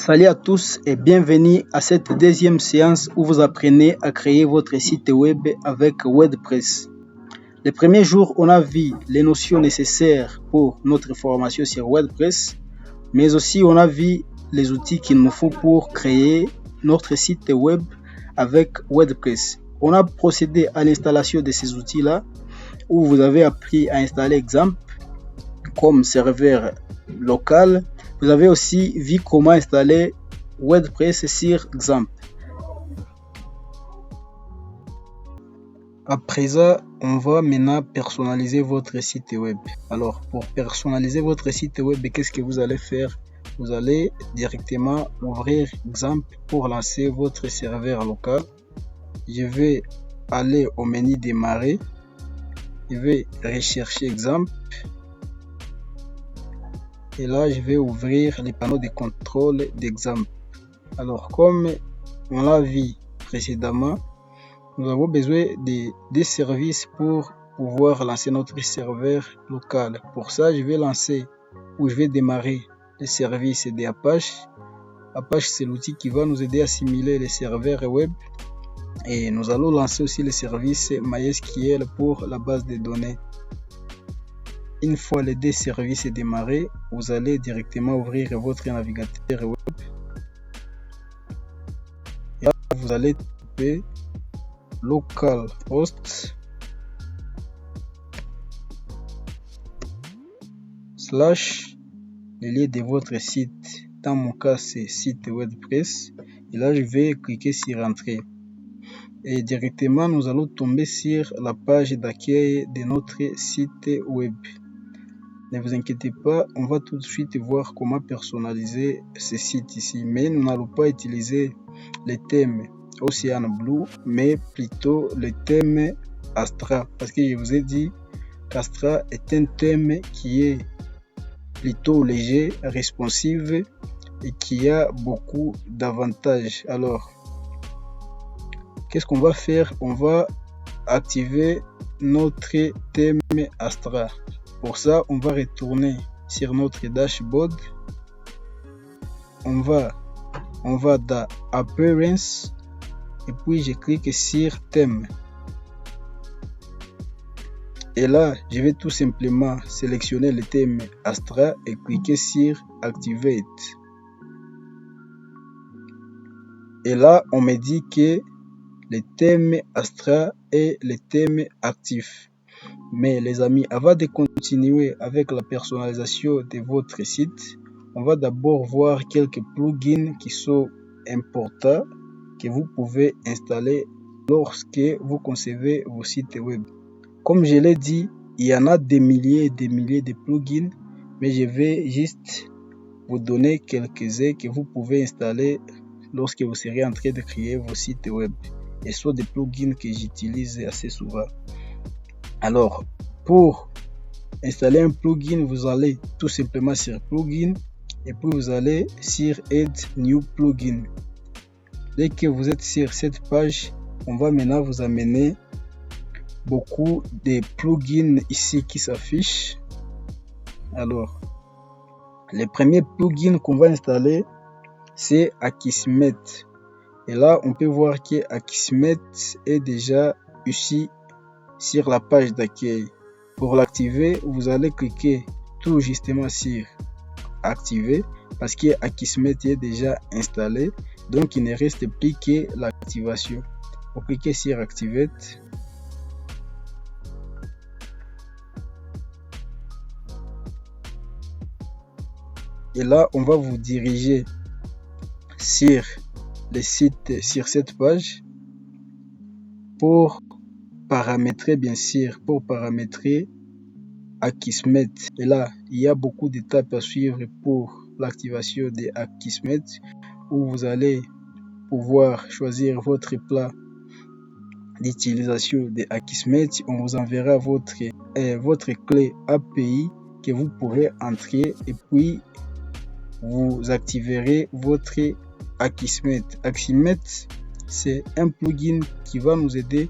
Salut à tous et bienvenue à cette deuxième séance où vous apprenez à créer votre site web avec WordPress. Les premiers jours, on a vu les notions nécessaires pour notre formation sur WordPress, mais aussi on a vu les outils qu'il nous faut pour créer notre site web avec WordPress. On a procédé à l'installation de ces outils-là où vous avez appris à installer XAMPP comme serveur local. Vous avez aussi vu comment installer WordPress sur XAMPP. À présent, on va maintenant personnaliser votre site web. Alors, pour personnaliser votre site web, qu'est-ce que vous allez faire? Vous allez directement ouvrir XAMPP pour lancer votre serveur local. Je vais aller au menu démarrer. Je vais rechercher XAMPP. Et là, je vais ouvrir les panneaux de contrôle d'XAMPP. Alors, comme on l'a vu précédemment, nous avons besoin des services pour pouvoir lancer notre serveur local. Pour ça, je vais démarrer le service d'Apache. Apache, c'est l'outil qui va nous aider à simuler les serveurs web. Et nous allons lancer aussi le service MySQL pour la base de données. Une fois les deux services démarrés, vous allez directement ouvrir votre navigateur web. Et là, vous allez taper localhost / le lien de votre site. Dans mon cas, c'est site WordPress. Et là, je vais cliquer sur Entrée. Et directement, nous allons tomber sur la page d'accueil de notre site web. Ne vous inquiétez pas, on va tout de suite voir comment personnaliser ce site ici. Mais nous n'allons pas utiliser le thème Ocean Blue, mais plutôt le thème Astra. Parce que je vous ai dit qu'Astra est un thème qui est plutôt léger, responsive et qui a beaucoup d'avantages. Alors, qu'est-ce qu'on va faire? On va activer notre thème Astra. Pour ça, on va retourner sur notre dashboard. On va dans Appearance et puis je clique sur Thème. Et là, je vais tout simplement sélectionner le thème Astra et cliquer sur Activate. Et là, on me dit que le thème Astra est le thème actif. Mais les amis, avant de continuer avec la personnalisation de votre site, on va d'abord voir quelques plugins qui sont importants que vous pouvez installer lorsque vous concevez vos sites web. Comme je l'ai dit, il y en a des milliers et des milliers de plugins, mais je vais juste vous donner quelques-uns que vous pouvez installer lorsque vous serez en train de créer vos sites web. Et ce sont des plugins que j'utilise assez souvent. Alors, pour installer un plugin, vous allez tout simplement sur Plugin et puis vous allez sur Add New Plugin. Dès que vous êtes sur cette page, on va maintenant vous amener beaucoup de plugins ici qui s'affichent. Alors, le premier plugin qu'on va installer, c'est Akismet. Et là, on peut voir que Akismet est déjà ici sur la page d'accueil. Pour l'activer, vous allez cliquer tout justement sur Activer parce que Akismet est déjà installé. Donc, il ne reste plus que l'activation. Vous cliquez sur Activate. Et là, on va vous diriger sur le site, sur cette page pour paramétrer, bien sûr, pour paramétrer Akismet. Et là, il y a beaucoup d'étapes à suivre pour l'activation de Akismet où vous allez pouvoir choisir votre plat d'utilisation de Akismet. On vous enverra votre clé API que vous pourrez entrer et puis vous activerez votre Akismet. Akismet, c'est un plugin qui va nous aider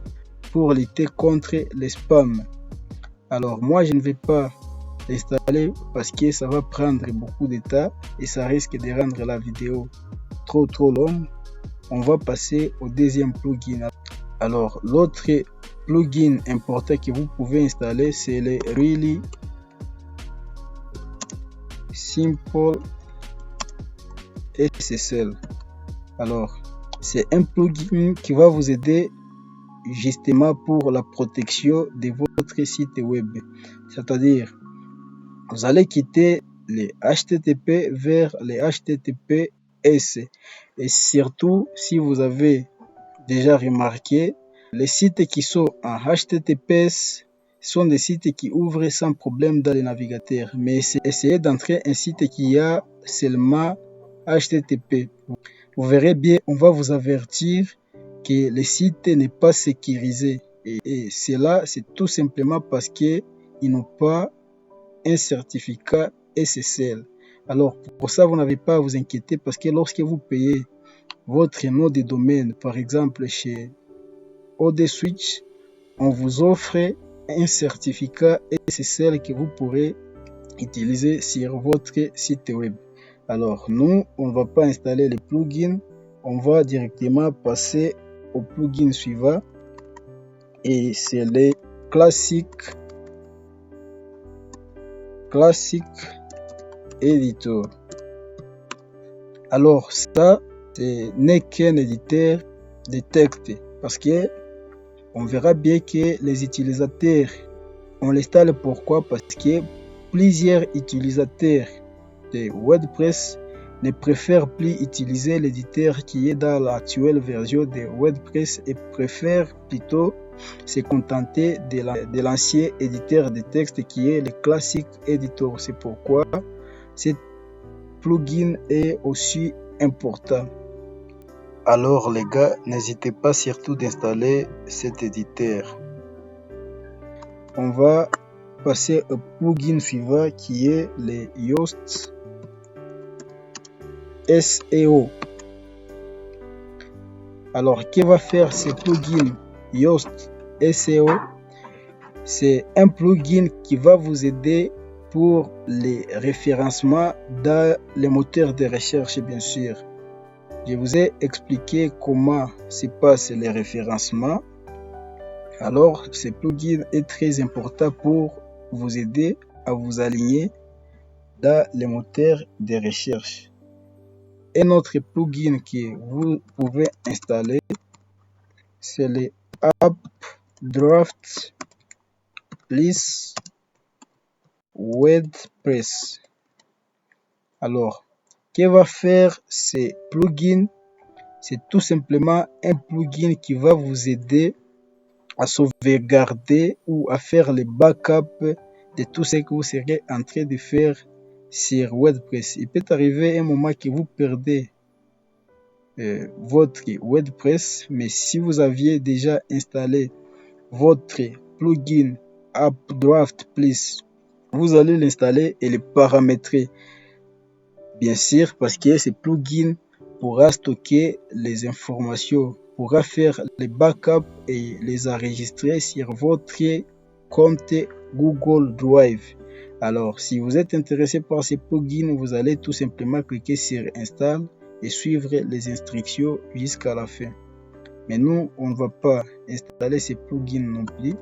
pour lutter contre les spams. Alors moi, je ne vais pas l'installer parce que ça va prendre beaucoup de temps et ça risque de rendre la vidéo trop longue. On va passer au deuxième plugin. Alors, l'autre plugin important que vous pouvez installer, c'est le Really Simple SSL. Alors, c'est un plugin qui va vous aider justement pour la protection de votre site web. C'est-à-dire, vous allez quitter les HTTP vers les HTTPS. Et surtout, si vous avez déjà remarqué, les sites qui sont en HTTPS sont des sites qui ouvrent sans problème dans les navigateurs. Mais essayez d'entrer un site qui a seulement HTTP. Vous verrez bien, on va vous avertir que le site n'est pas sécurisé. Et cela, c'est tout simplement parce qu'ils n'ont pas un certificat SSL. Alors, pour ça, vous n'avez pas à vous inquiéter parce que lorsque vous payez votre nom de domaine, par exemple chez ODSwitch, on vous offre un certificat SSL que vous pourrez utiliser sur votre site web. Alors, nous, on ne va pas installer les plugins, on va directement passer au plugin suivant et c'est les classiques Editor. Alors, ça, ce n'est qu'un éditeur de texte parce que on verra bien que les utilisateurs, on l'installe pourquoi? Parce que plusieurs utilisateurs de WordPress ne préfèrent plus utiliser l'éditeur qui est dans l'actuelle version de WordPress et préfèrent plutôt se contenter de l'ancien éditeur de texte qui est le Classic Editor. C'est pourquoi ce plugin est aussi important. Alors les gars, n'hésitez pas surtout d'installer cet éditeur. On va passer au plugin suivant qui est le Yoast SEO. Alors, que va faire ce plugin Yoast SEO? C'est un plugin qui va vous aider pour les référencements dans les moteurs de recherche, bien sûr. Je vous ai expliqué comment se passent les référencements. Alors, ce plugin est très important pour vous aider à vous aligner dans les moteurs de recherche. Un autre plugin que vous pouvez installer, c'est le Updraft Plus WordPress. Alors, que va faire ce plugin? C'est tout simplement un plugin qui va vous aider à sauvegarder ou à faire le backup de tout ce que vous serez en train de faire sur WordPress. Il peut arriver un moment que vous perdez votre WordPress, mais si vous aviez déjà installé votre plugin Updraft Plus, vous allez l'installer et le paramétrer. Bien sûr, parce que ce plugin pourra stocker les informations, pourra faire les backups et les enregistrer sur votre compte Google Drive. Alors, si vous êtes intéressé par ce plugin, vous allez tout simplement cliquer sur Install et suivre les instructions jusqu'à la fin. Mais nous, on ne va pas installer ce plugin non plus.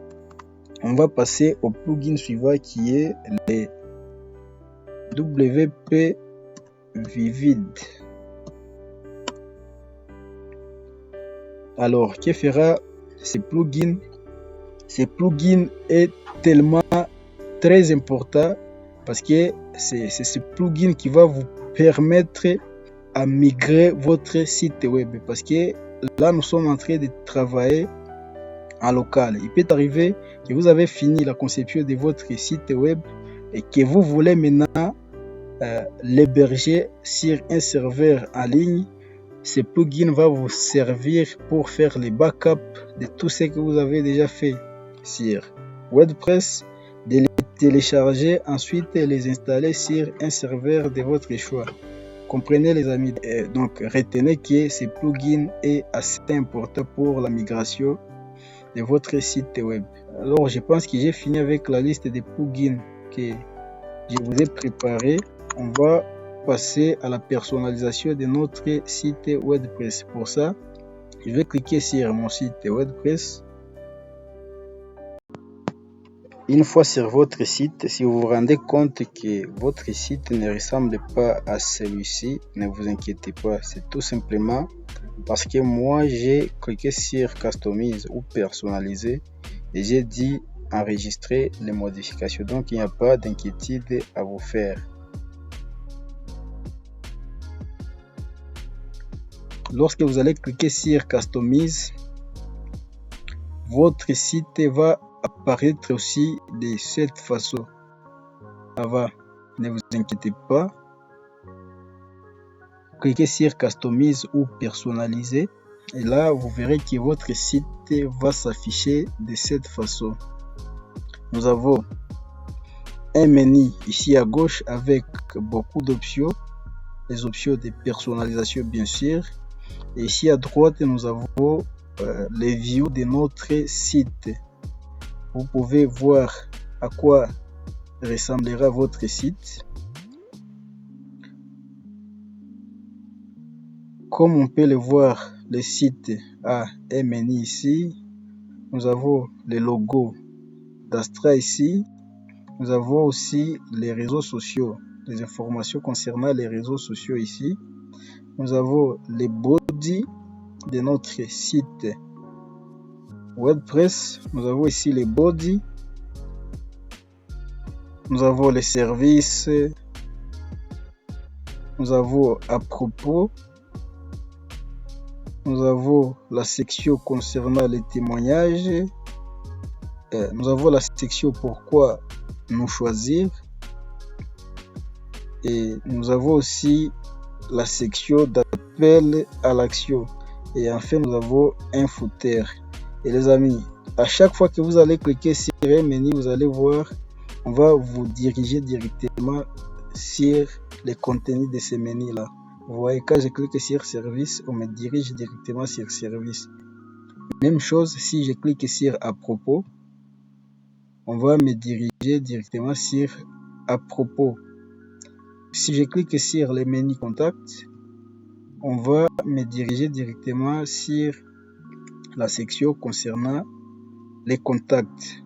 On va passer au plugin suivant qui est le WP Vivid. Alors, que fera ce plugin? Ce plugin est tellement très important parce que c'est ce plugin qui va vous permettre à migrer votre site web. Parce que là, nous sommes en train de travailler en local. Il peut arriver que vous avez fini la conception de votre site web et que vous voulez maintenant l'héberger sur un serveur en ligne. Ce plugin va vous servir pour faire les backups de tout ce que vous avez déjà fait sur WordPress, de les télécharger, ensuite les installer sur un serveur de votre choix. Comprenez les amis, donc retenez que ce plugin est assez important pour la migration de votre site web. Alors je pense que j'ai fini avec la liste des plugins que je vous ai préparé. On va passer à la personnalisation de notre site WordPress. Pour ça, je vais cliquer sur mon site WordPress. Une fois sur votre site, si vous vous rendez compte que votre site ne ressemble pas à celui-ci, ne vous inquiétez pas. C'est tout simplement parce que moi, j'ai cliqué sur Customize ou Personnaliser et j'ai dit enregistrer les modifications. Donc, il n'y a pas d'inquiétude à vous faire. Lorsque vous allez cliquer sur Customize, votre site va apparaître aussi de cette façon. Ne vous inquiétez pas. Cliquez sur Customize ou Personnaliser et là, vous verrez que votre site va s'afficher de cette façon. Nous avons un menu ici à gauche avec beaucoup d'options, les options de personnalisation bien sûr. Et ici à droite, nous avons les views de notre site. Vous pouvez voir à quoi ressemblera votre site. Comme on peut le voir, le site a un menu ici. Nous avons le logo d'Astra ici. Nous avons aussi les réseaux sociaux, les informations concernant les réseaux sociaux ici. Nous avons les body de notre site WordPress. Nous avons ici les body. Nous avons les services. Nous avons à propos. Nous avons la section concernant les témoignages. Nous avons la section pourquoi nous choisir. Et nous avons aussi la section d'appel à l'action. Et enfin, nous avons un footer. Et les amis, à chaque fois que vous allez cliquer sur un menu, vous allez voir, on va vous diriger directement sur les contenus de ces menus-là. Vous voyez, quand je clique sur service, on me dirige directement sur service. Même chose, si je clique sur à propos, on va me diriger directement sur à propos. Si je clique sur les menus contact, on va me diriger directement sur la section concernant les contacts.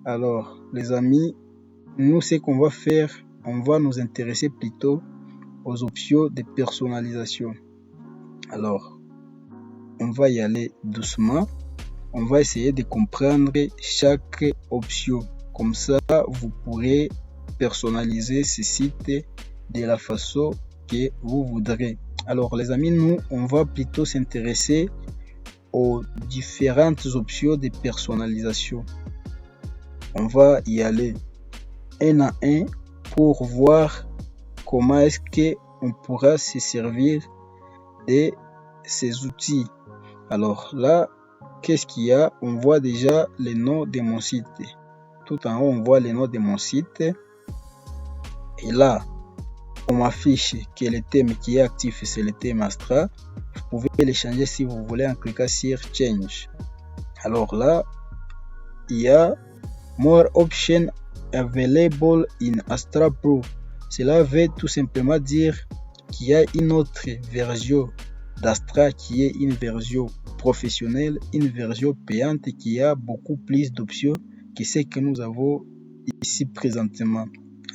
Alors, les amis, nous, ce qu'on va faire, on va nous intéresser plutôt aux options de personnalisation. Alors, on va y aller doucement. On va essayer de comprendre chaque option. Comme ça, vous pourrez personnaliser ce site de la façon que vous voudrez. Alors, les amis, nous, on va plutôt s'intéresser aux différentes options de personnalisation. On va y aller un à un pour voir comment est-ce qu'on pourra se servir de ces outils. Alors là, qu'est-ce qu'il y a? On voit déjà le nom de mon site. Tout en haut, on voit le nom de mon site. Et là, on m'affiche que le thème qui est actif, c'est le thème Astra. Vous pouvez le changer si vous voulez en cliquant sur Change. Alors là, il y a More Options Available in Astra Pro. Cela veut tout simplement dire qu'il y a une autre version d'Astra qui est une version professionnelle, une version payante qui a beaucoup plus d'options que ce que nous avons ici présentement.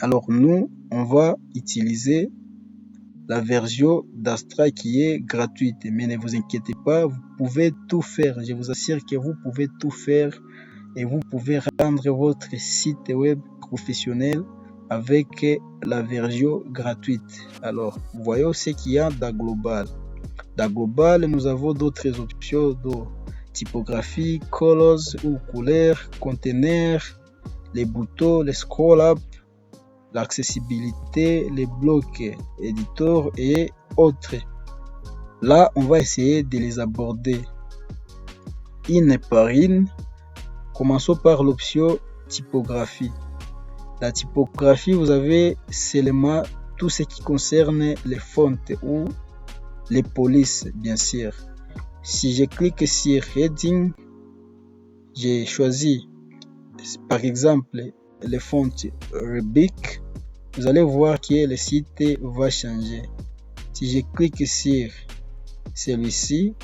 Alors nous, on va utiliser la version d'Astra qui est gratuite. Mais ne vous inquiétez pas, vous pouvez tout faire. Je vous assure que vous pouvez tout faire et vous pouvez rendre votre site web professionnel avec la version gratuite. Alors, voyons ce qu'il y a dans Global. Dans Global, nous avons d'autres options de typographie, colors ou couleurs, containers, les boutons, les scroll-up, l'accessibilité, les blocs éditeurs et autres. Là, on va essayer de les aborder une par une. Commençons par l'option typographie. La typographie, vous avez seulement tout ce qui concerne les fontes ou les polices, bien sûr. Si je clique sur Heading, j'ai choisi par exemple les fontes Rubik. vous allez voir que le site va changer. Si je clique sur celui-ci,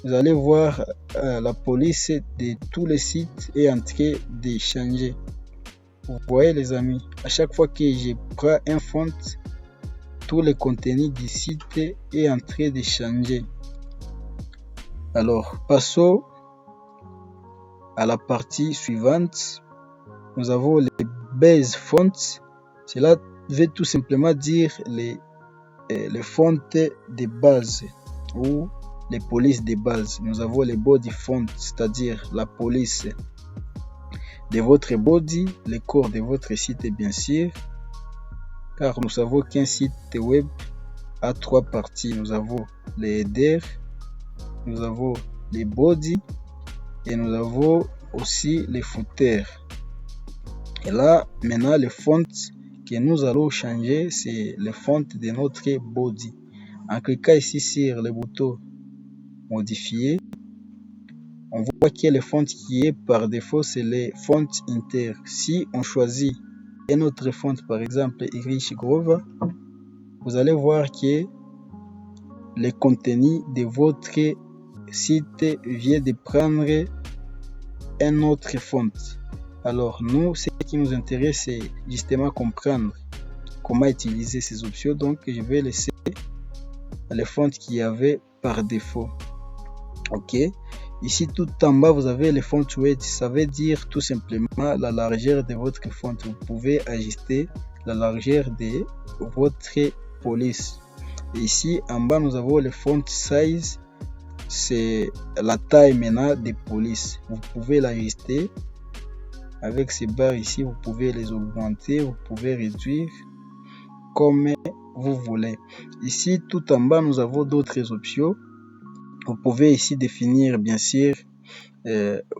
vous allez voir la police de tous les sites est en train de changer. Vous voyez les amis, à chaque fois que je prends un font, tout le contenu du site est en train de changer. Alors, passons à la partie suivante. Nous avons les base fonts. Cela veut tout simplement dire les fonts de base ou les polices de base. Nous avons les body fonts, c'est-à-dire la police de votre body, le corps de votre site bien sûr, car nous savons qu'un site web a 3 parties. Nous avons les headers, nous avons les body et nous avons aussi les footers. Et là, maintenant, les fonts que nous allons changer, c'est les fonts de notre body. En cliquant ici sur le bouton modifier, on voit que le font qui est par défaut, c'est les fonts inter. Si on choisit un autre font, par exemple Irish Grove, vous allez voir que le contenu de votre site vient de prendre un autre font. Alors nous, ce qui nous intéresse, c'est justement comprendre comment utiliser ces options. Donc je vais laisser les fonts qu'il y avait par défaut. Ok, ici tout en bas vous avez les font weight. Ça veut dire tout simplement la largeur de votre font. Vous pouvez ajuster la largeur de votre police. Et ici en bas nous avons le font size. C'est la taille maintenant des polices. Vous pouvez l'ajuster avec ces barres ici. Vous pouvez les augmenter, vous pouvez réduire comme vous voulez. Ici tout en bas nous avons d'autres options. Vous pouvez ici définir bien sûr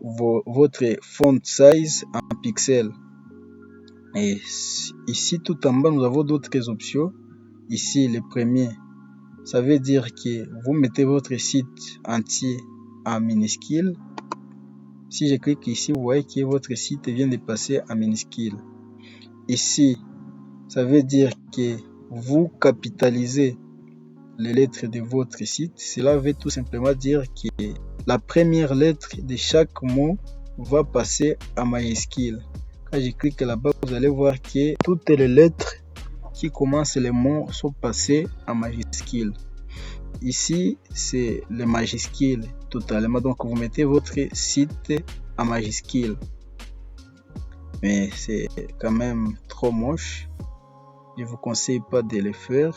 votre font size en pixels. Et ici tout en bas nous avons d'autres options. Ici le premier, ça veut dire que vous mettez votre site entier en minuscule. Si je clique ici, vous voyez que votre site vient de passer en minuscule. Ici, ça veut dire que vous capitalisez les lettres de votre site. Cela veut tout simplement dire que la première lettre de chaque mot va passer en majuscule. Quand je clique là-bas, vous allez voir que toutes les lettres qui commencent les mots sont passées en majuscule. Ici, c'est les majuscules totalement. Donc, vous mettez votre site en majuscule. Mais c'est quand même trop moche. Je ne vous conseille pas de le faire.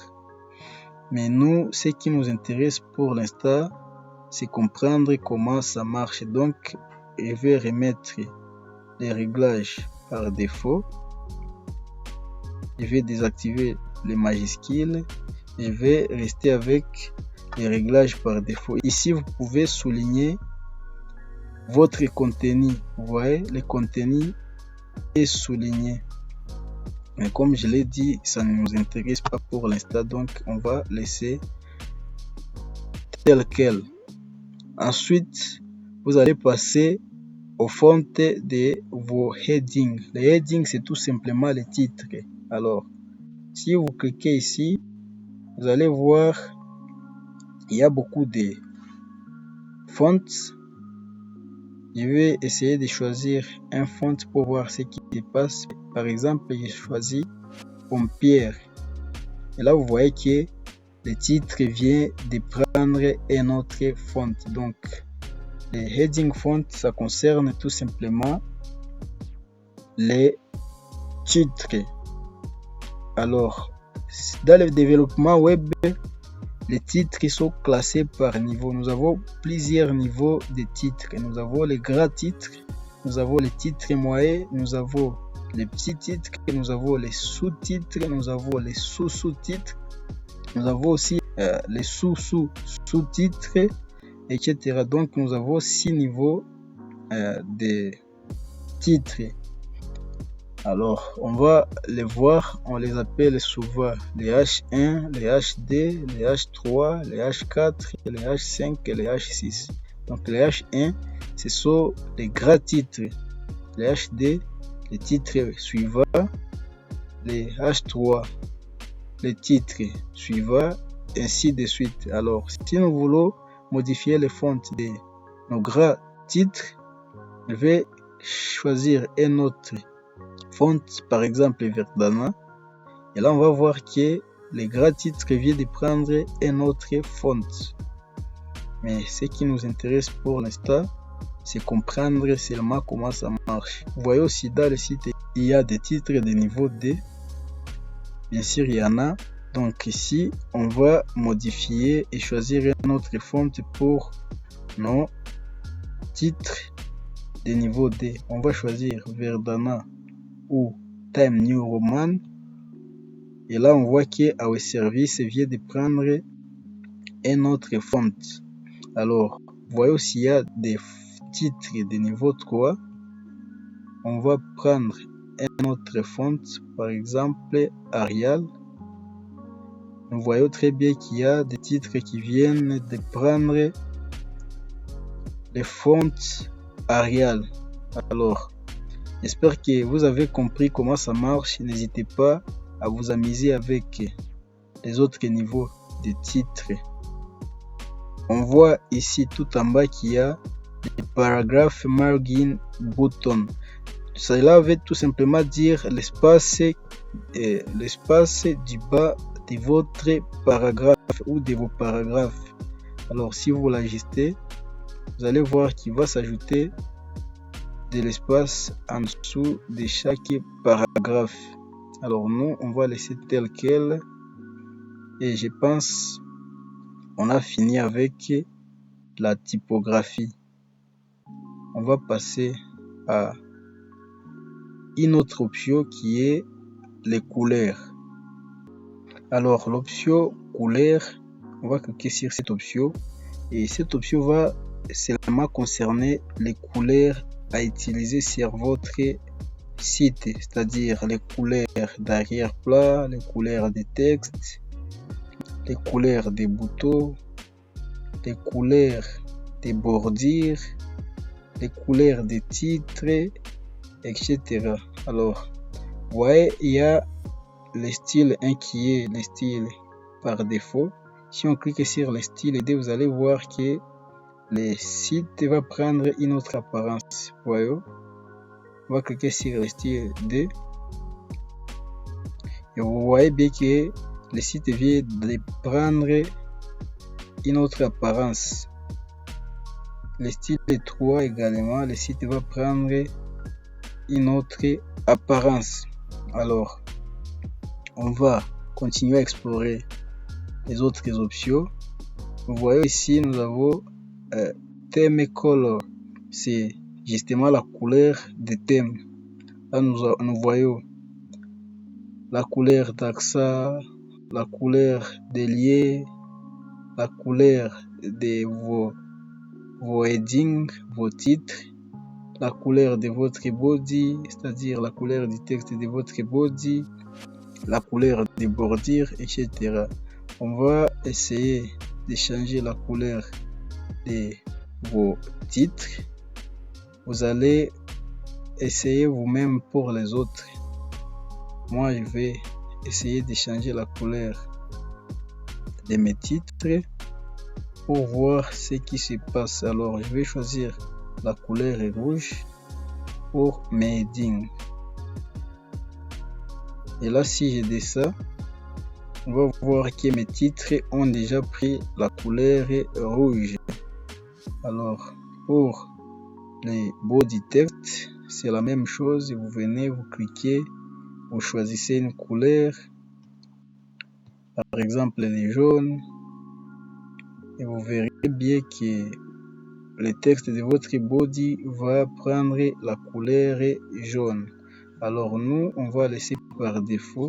Mais nous, ce qui nous intéresse pour l'instant, c'est comprendre comment ça marche. Donc, je vais remettre les réglages par défaut. Je vais désactiver les majuscules. Je vais rester avec les réglages par défaut. Ici, vous pouvez souligner votre contenu. Vous voyez, le contenu est souligné. Mais comme je l'ai dit, ça ne nous intéresse pas pour l'instant. Donc, on va laisser tel quel. Ensuite, vous allez passer aux fontes de vos headings. Les headings, c'est tout simplement les titres. Alors, si vous cliquez ici, vous allez voir, il y a beaucoup de fonts. Je vais essayer de choisir un font pour voir ce qui se passe. Par exemple, j'ai choisi Pompier. Et là, vous voyez que le titre vient de prendre un autre font. Donc, les heading fonts, ça concerne tout simplement les titres. Alors, dans le développement web, les titres sont classés par niveau. Nous avons plusieurs niveaux de titres. Nous avons les grands titres, nous avons les titres moyens, nous avons les petits titres, nous avons les sous-titres, nous avons les sous-sous-titres, nous avons aussi les sous-sous-sous-titres, etc. Donc, nous avons 6 niveaux de titres. Alors, on va les voir, on les appelle souvent les H1, les HD, les H3, les H4, les H5 et les H6. Donc, les H1, ce sont les grands titres. Les HD, les titres suivants. les H3, les titres suivants, ainsi de suite. Alors, si nous voulons modifier les fontes de nos grands titres, je vais choisir un autre font, par exemple Verdana. Et là, on va voir que les grands titres viennent de prendre un autre font. Mais ce qui nous intéresse pour l'instant, c'est comprendre seulement comment ça marche. Vous voyez aussi dans le site, il y a des titres de niveau D. Bien sûr, il y en a. Donc ici, on va modifier et choisir un autre font pour nos titres de niveau D. On va choisir Verdana ou Time New Roman. Et là, on voit que Our Service vient de prendre un autre font. Alors, vous voyez aussi, il y a des titres de niveau 3. On va prendre un autre font, par exemple Arial. Nous voyons très bien qu'il y a des titres qui viennent de prendre les fonts Arial. Alors, j'espère que vous avez compris comment ça marche. N'hésitez pas à vous amuser avec les autres niveaux de titres. On voit ici tout en bas qu'il y a le paragraphe margin button. Cela veut tout simplement dire l'espace du bas de votre paragraphe ou de vos paragraphes. Alors si vous l'ajustez, vous allez voir qu'il va s'ajouter de l'espace en dessous de chaque paragraphe. Alors nous, on va laisser tel quel. Et je pense on a fini avec la typographie. On va passer à une autre option qui est les couleurs. Alors l'option couleurs, on va cliquer sur cette option et cette option va seulement concerner les couleurs à utiliser sur votre site, c'est-à-dire les couleurs d'arrière-plan, les couleurs de texte, les couleurs des boutons, les couleurs des bordures, les couleurs des titres, etc. Alors, vous voyez, il y a le style 1 qui est le style par défaut. Si on clique sur le style 2, vous allez voir que le site va prendre une autre apparence. Voyez, on va cliquer sur le style 2 et vous voyez bien que le site vient de prendre une autre apparence. Le style 3 également, le site va prendre une autre apparence. Alors, on va continuer à explorer les autres options. Vous voyez ici, nous avons theme color. C'est justement la couleur des thèmes. Là, nous voyons la couleur d'AXA, la couleur des liens, la couleur de vos headings, vos titres, la couleur de votre body, c'est-à-dire la couleur du texte de votre body, la couleur des bordures, etc. On va essayer de changer la couleur de vos titres. Vous allez essayer vous-même pour les autres. Moi, je vais essayer de changer la couleur de mes titres pour voir ce qui se passe. Alors, je vais choisir la couleur rouge pour mes headings. Et là, si je descends, on va voir que mes titres ont déjà pris la couleur rouge. Alors, pour les body text, c'est la même chose. Vous venez, vous cliquez, vous choisissez une couleur, par exemple le jaune, et vous verrez bien que le texte de votre body va prendre la couleur jaune. Alors nous, on va laisser par défaut.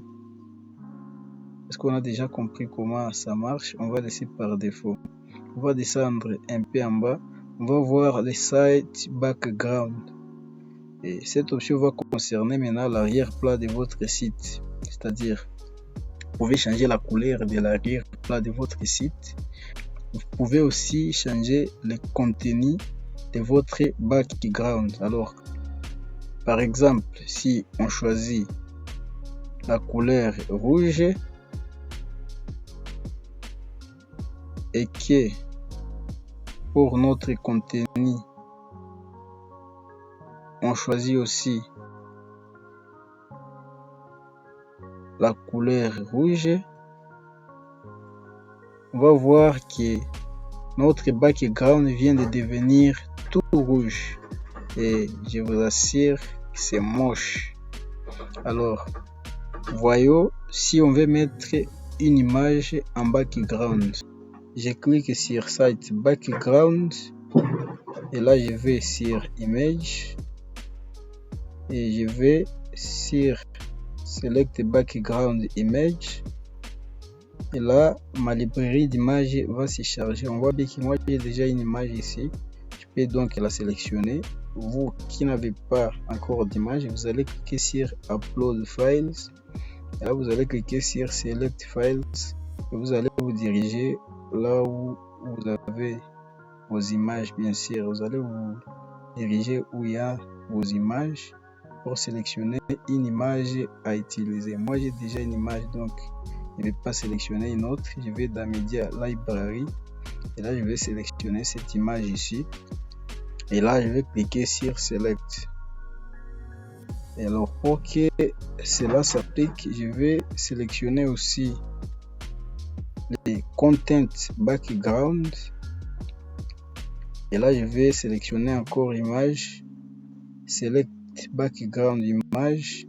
Parce qu'on a déjà compris comment ça marche, on va laisser par défaut. On va descendre un peu en bas. On va voir les site background. Et cette option va concerner maintenant l'arrière-plan de votre site. C'est-à-dire, vous pouvez changer la couleur de l'arrière-plan de votre site. Vous pouvez aussi changer le contenu de votre background. Alors, par exemple, si on choisit la couleur rouge et que pour notre contenu, on choisit aussi la couleur rouge, on va voir que notre background vient de devenir tout rouge et je vous assure que c'est moche. Alors, voyons si on veut mettre une image en background. Je clique sur Site Background et là je vais sur Image et je vais sur Select Background Image et là ma librairie d'images va se charger. On voit bien que moi j'ai déjà une image ici, je peux donc la sélectionner. Vous qui n'avez pas encore d'image, vous allez cliquer sur Upload Files et là vous allez cliquer sur Select Files et vous allez vous diriger là où vous avez vos images. Bien sûr, vous allez vous diriger où il y a vos images pour sélectionner une image à utiliser. Moi j'ai déjà une image, donc je ne vais pas sélectionner une autre. Je vais dans Media Library et là je vais sélectionner cette image ici et là je vais cliquer sur Select. Et alors pour que cela s'applique, je vais sélectionner aussi les Content Background et là je vais sélectionner encore Image, Select Background Image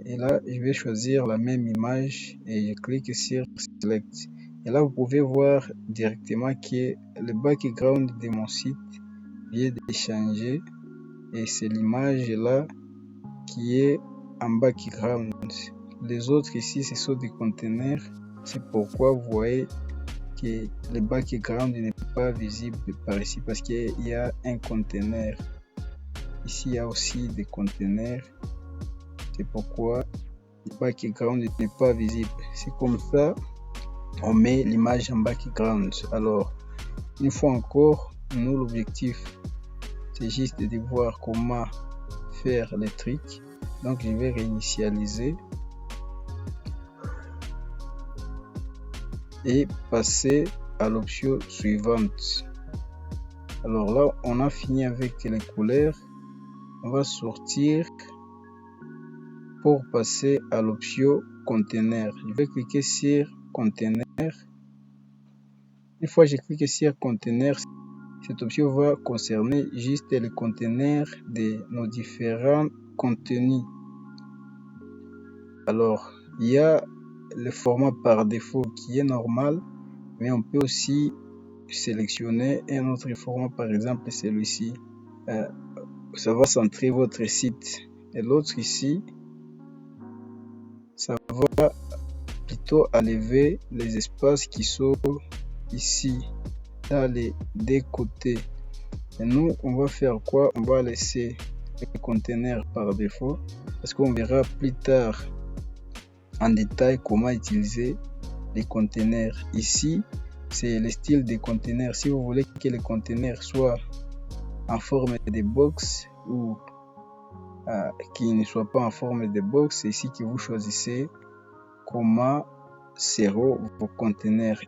et là je vais choisir la même image et je clique sur Select. Et là vous pouvez voir directement que le background de mon site vient de changer et c'est l'image là qui est en background. Les autres ici ce sont des conteneurs, c'est pourquoi vous voyez que le background n'est pas visible par ici parce qu'il y a un conteneur. Ici il y a aussi des conteneurs, c'est pourquoi le background n'est pas visible. C'est comme ça on met l'image en background. Alors une fois encore, nous l'objectif c'est juste de voir comment faire les trucs. Donc je vais réinitialiser et passer à l'option suivante. Alors là on a fini avec les couleurs, on va sortir pour passer à l'option conteneur. Je vais cliquer sur conteneur. Une fois que j'ai cliqué sur conteneur, cette option va concerner juste les conteneurs de nos différents contenus. Alors il y a le format par défaut qui est normal, mais on peut aussi sélectionner un autre format, par exemple celui-ci. Ça va centrer votre site. Et l'autre ici, ça va plutôt enlever les espaces qui sont ici dans les deux côtés. Et nous on va faire quoi? On va laisser les conteneurs par défaut parce qu'on verra plus tard en détail comment utiliser les conteneurs. Ici c'est le style des conteneurs. Si vous voulez que les conteneurs soient en forme de box ou qui ne soit pas en forme de box, c'est ici que vous choisissez comment seront vos conteneurs.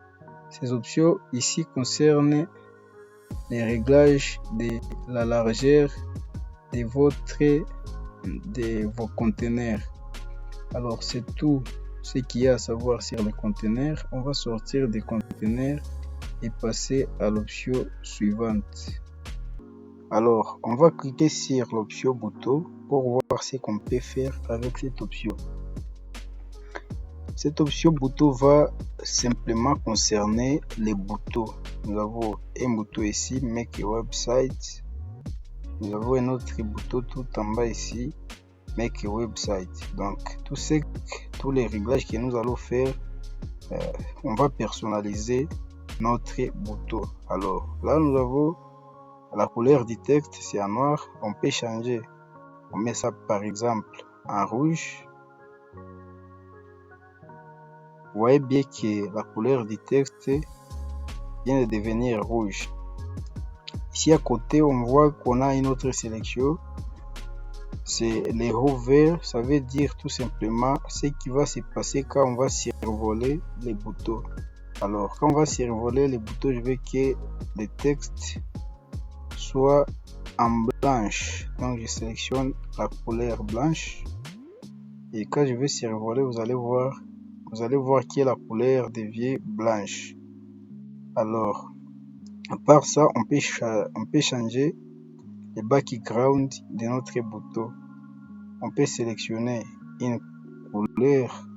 Ces options ici concernent les réglages de la largeur de vos conteneurs. Alors c'est tout ce qu'il y a à savoir sur les conteneurs. On va sortir des conteneurs et passer à l'option suivante. Alors on va cliquer sur l'option bouton pour voir ce qu'on peut faire avec cette option. Cette option bouton va simplement concerner les boutons. Nous avons un bouton ici, Make a Website. Nous avons un autre bouton tout en bas ici, Make a Website. Donc tous les réglages que nous allons faire, on va personnaliser notre bouton. Alors là nous avons la couleur du texte, c'est en noir. On peut changer, on met ça par exemple en rouge. Vous voyez bien que la couleur du texte vient de devenir rouge. Ici à côté on voit qu'on a une autre sélection c'est les hover, ça veut dire tout simplement ce qui va se passer quand on va survoler les boutons. Alors, quand on va survoler les boutons, je veux que le texte soit en blanche. Donc, je sélectionne la couleur blanche. Et quand je vais survoler, vous allez voir que la couleur devient blanche. Alors, à part ça, on peut changer le background de notre bouton. On peut sélectionner une couleur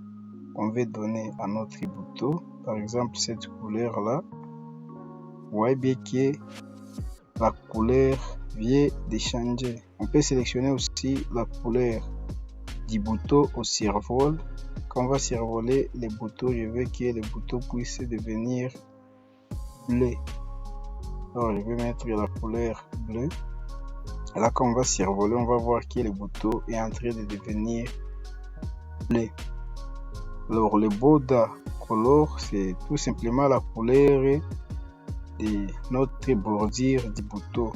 qu'on veut donner à notre bouton. Par exemple, cette couleur-là. Vous voyez bien que la couleur vient de changer. On peut sélectionner aussi la couleur du bouton au survol. Quand on va survoler les boutons, je veux que les boutons puissent devenir bleu. Alors, je vais mettre la couleur bleue. Là, quand on va survoler, on va voir que le bouton est en train de devenir bleu. Alors, le border color, c'est tout simplement la couleur de notre bordure du bouton.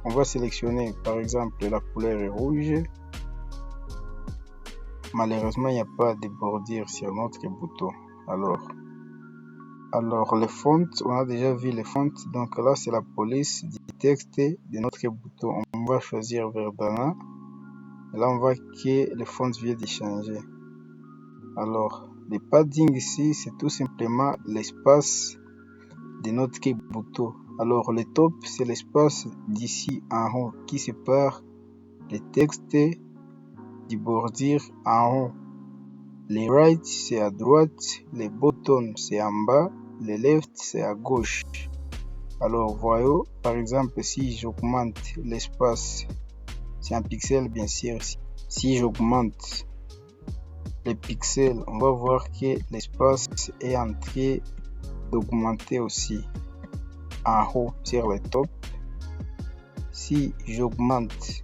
On va sélectionner par exemple la couleur rouge. Malheureusement, il n'y a pas de bordure sur notre bouton. Alors les fonts, on a déjà vu les fonts. Donc là, c'est la police du texte de notre bouton. On va choisir Verdana. Et là, on voit que les fonts viennent de changer. Alors, le padding ici, c'est tout simplement l'espace de notre bouton. Alors, le top, c'est l'espace d'ici en haut qui sépare le texte du bordure en haut. Les right, c'est à droite. Les bottom, c'est en bas. Les left, c'est à gauche. Alors, voyons, par exemple, si j'augmente l'espace, c'est un pixel, bien sûr. Si j'augmente les pixels, on va voir que l'espace est en train d'augmenter aussi en haut sur le top. Si j'augmente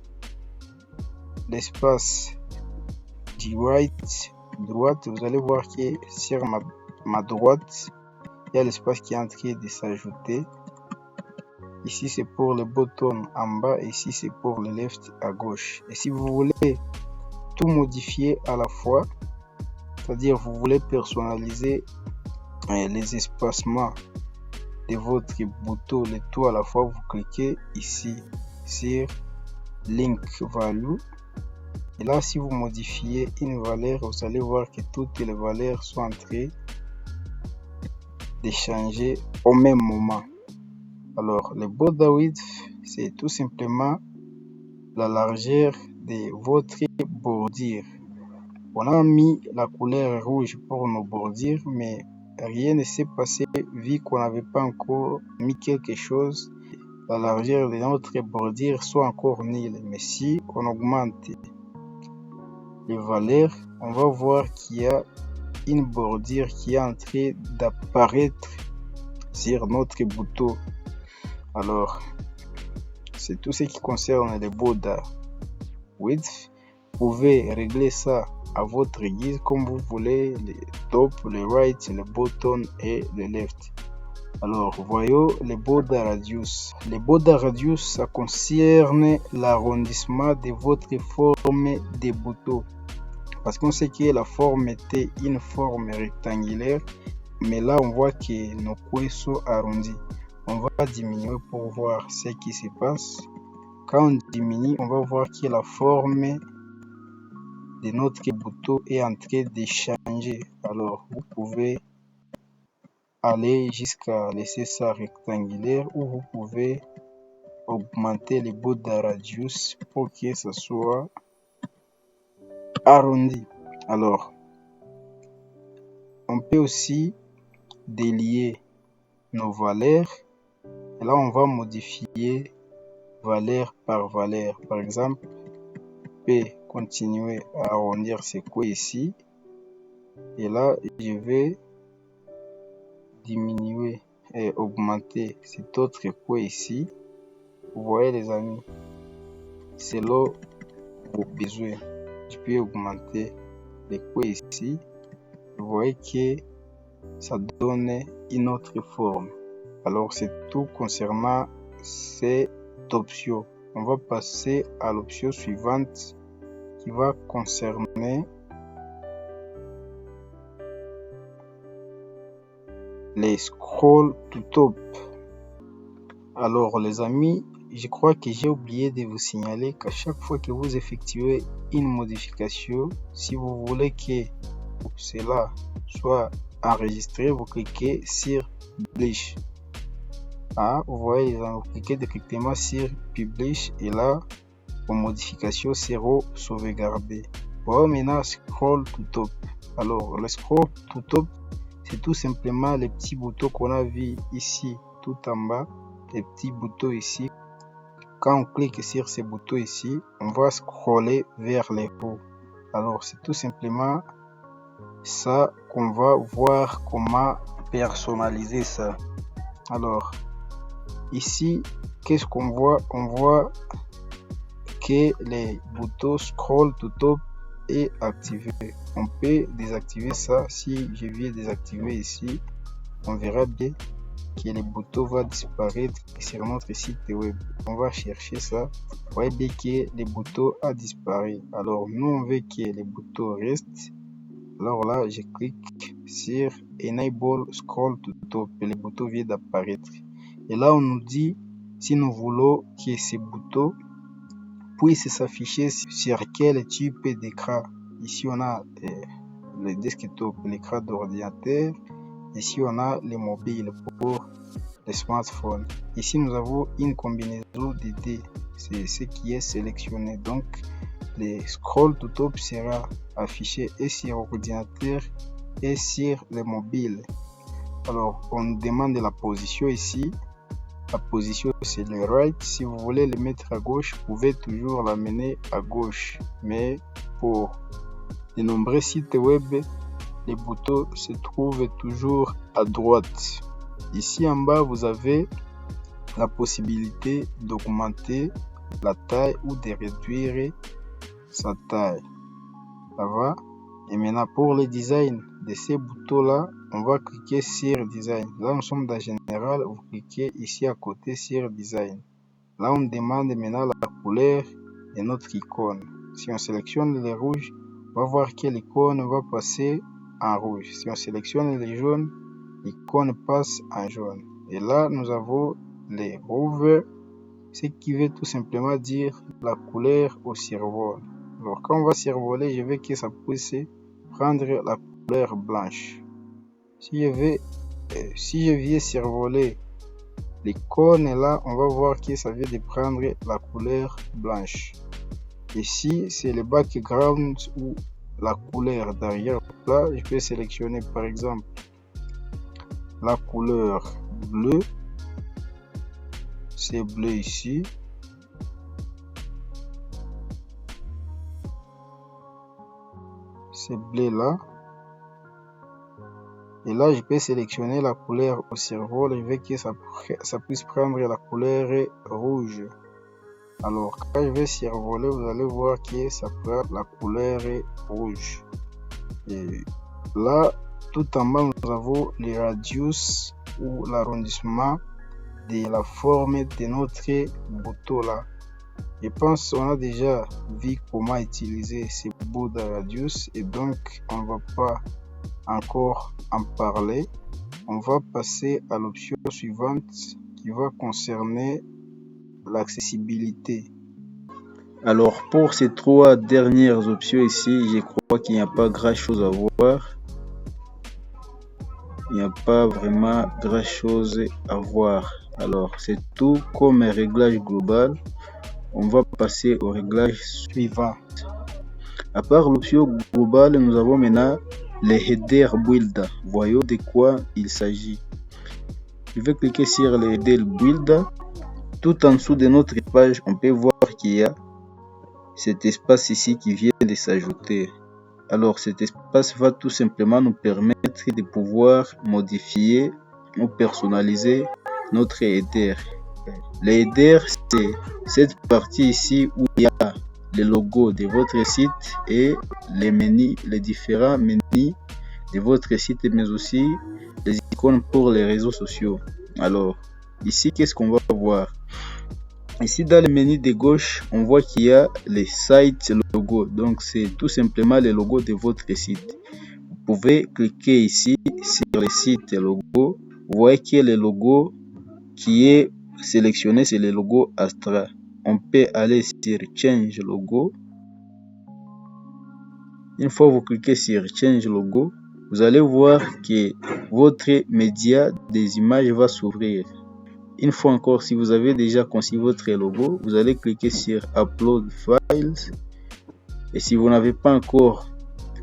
l'espace du right, droite, vous allez voir que sur ma droite, il y a l'espace qui est en train de s'ajouter. Ici, c'est pour le bottom en bas. Et ici, c'est pour le left à gauche. Et si vous voulez tout modifier à la fois, c'est-à-dire vous voulez personnaliser les espacements de votre bouton, le tout à la fois, vous cliquez ici sur Link Value. Et là, si vous modifiez une valeur, vous allez voir que toutes les valeurs sont en train de changer au même moment. Alors, le border width, c'est tout simplement la largeur de votre bordure. On a mis la couleur rouge pour nos bordures, mais rien ne s'est passé vu qu'on n'avait pas encore mis quelque chose. La largeur de notre bordure soit encore nulle. Mais si on augmente les valeurs, on va voir qu'il y a une bordure qui est en train d'apparaître sur notre bouton. Alors, c'est tout ce qui concerne les border width. Vous pouvez régler ça à votre guise comme vous voulez, les top, les right, les bottom et les left. Alors, voyons les border radius. Les border radius, ça concerne l'arrondissement de votre forme de bouton. Parce qu'on sait que la forme était une forme rectangulaire, mais là on voit que nos coins sont arrondis. On va diminuer pour voir ce qui se passe. Quand on diminue, on va voir que la forme de notre bouton est en train de changer. Alors, vous pouvez aller jusqu'à laisser ça rectangulaire ou vous pouvez augmenter les border radius pour que ça soit arrondi. Alors, on peut aussi délier nos valeurs. Et là, on va modifier valeur par valeur. Par exemple, on peut continuer à arrondir ce coin ici. Et là, je vais diminuer et augmenter cet autre coin ici. Vous voyez les amis, selon vos besoins, je peux augmenter les coins ici. Vous voyez que ça donne une autre forme. Alors c'est tout concernant cette option. On va passer à l'option suivante qui va concerner les scroll to top. Alors les amis, je crois que j'ai oublié de vous signaler qu'à chaque fois que vous effectuez une modification, si vous voulez que cela soit enregistré, vous cliquez sur Publish. Vous voyez, vous cliquez directement sur Publish et là, vos modifications seront sauvegardées. Voilà maintenant Scroll to Top. Alors le Scroll to Top, c'est tout simplement les petits boutons qu'on a vu ici tout en bas, les petits boutons ici. Quand on clique sur ces boutons ici, on va scroller vers les hauts. Alors c'est tout simplement ça qu'on va voir comment personnaliser ça. Alors ici, qu'est-ce qu'on voit? On voit que les boutons scroll to top est activé. On peut désactiver ça. Si je viens désactiver ici, on verra bien que les boutons vont disparaître sur notre site web. On va chercher ça. Vous voyez bien que les boutons ont disparu. Alors nous on veut que les boutons restent. Alors là je clique sur Enable Scroll to Top et les boutons viennent d'apparaître. Et là on nous dit si nous voulons que ces boutons puissent s'afficher sur quel type d'écran. Ici on a le desktop, l'écran d'ordinateur. Ici on a les mobiles pour les smartphones. Ici nous avons une combinaison de deux. C'est ce qui est sélectionné. Donc le scroll to top sera affiché et sur ordinateur et sur les mobiles. Alors on nous demande la position ici. La position c'est le right. Si vous voulez le mettre à gauche, vous pouvez toujours l'amener à gauche. Mais pour de nombreux sites web, les boutons se trouvent toujours à droite. Ici en bas, vous avez la possibilité d'augmenter la taille ou de réduire sa taille. Ça va? Et maintenant pour le design de ces boutons là, on va cliquer sur design. Là nous sommes dans général, vous cliquez ici à côté sur design. Là on demande maintenant la couleur de notre icône. Si on sélectionne le rouge, on va voir que l'icône va passer en rouge. Si on sélectionne le jaune, l'icône passe en jaune. Et là nous avons les rouges, ce qui veut tout simplement dire la couleur au survol. Alors quand on va survoler, je veux que ça puisse prendre la couleur blanche. Si je viens survoler l'icône là, on va voir que ça vient de prendre la couleur blanche. Ici c'est le background ou la couleur derrière. Là je peux sélectionner par exemple la couleur bleue. C'est bleu ici. C'est bleu là. Et là, je peux sélectionner la couleur au survol. Je veux que ça puisse prendre la couleur rouge. Alors, quand je vais survoler, vous allez voir que ça prend la couleur rouge. Et là, tout en bas, nous avons le radius ou l'arrondissement de la forme de notre bouton là. Je pense qu'on a déjà vu comment utiliser ces bouts de radius et donc on ne va pas encore en parler. On va passer à l'option suivante qui va concerner l'accessibilité. Alors pour ces trois dernières options ici, je crois qu'il n'y a pas grand chose à voir. Il n'y a pas vraiment grand chose à voir. Alors c'est tout comme un réglage global. On va passer au réglage suivant. À part l'option globale, nous avons maintenant les header build. Voyons de quoi il s'agit. Je vais cliquer sur les header build. Tout en dessous de notre page, on peut voir qu'il y a cet espace ici qui vient de s'ajouter. Alors cet espace va tout simplement nous permettre de pouvoir modifier ou personnaliser notre header. Les headers, c'est cette partie ici où il y a le logo de votre site et les menus, les différents menus de votre site, mais aussi les icônes pour les réseaux sociaux. Alors ici, qu'est-ce qu'on va voir? Ici dans le menu de gauche, on voit qu'il y a les sites logo. Donc c'est tout simplement le logo de votre site. Vous pouvez cliquer ici sur le site logo. Vous voyez que le logo qui est sélectionné, c'est le logo Astra. On peut aller sur Change Logo. Une fois que vous cliquez sur Change Logo, vous allez voir que votre média des images va s'ouvrir. Une fois encore, si vous avez déjà conçu votre logo, vous allez cliquer sur Upload Files. Et si vous n'avez pas encore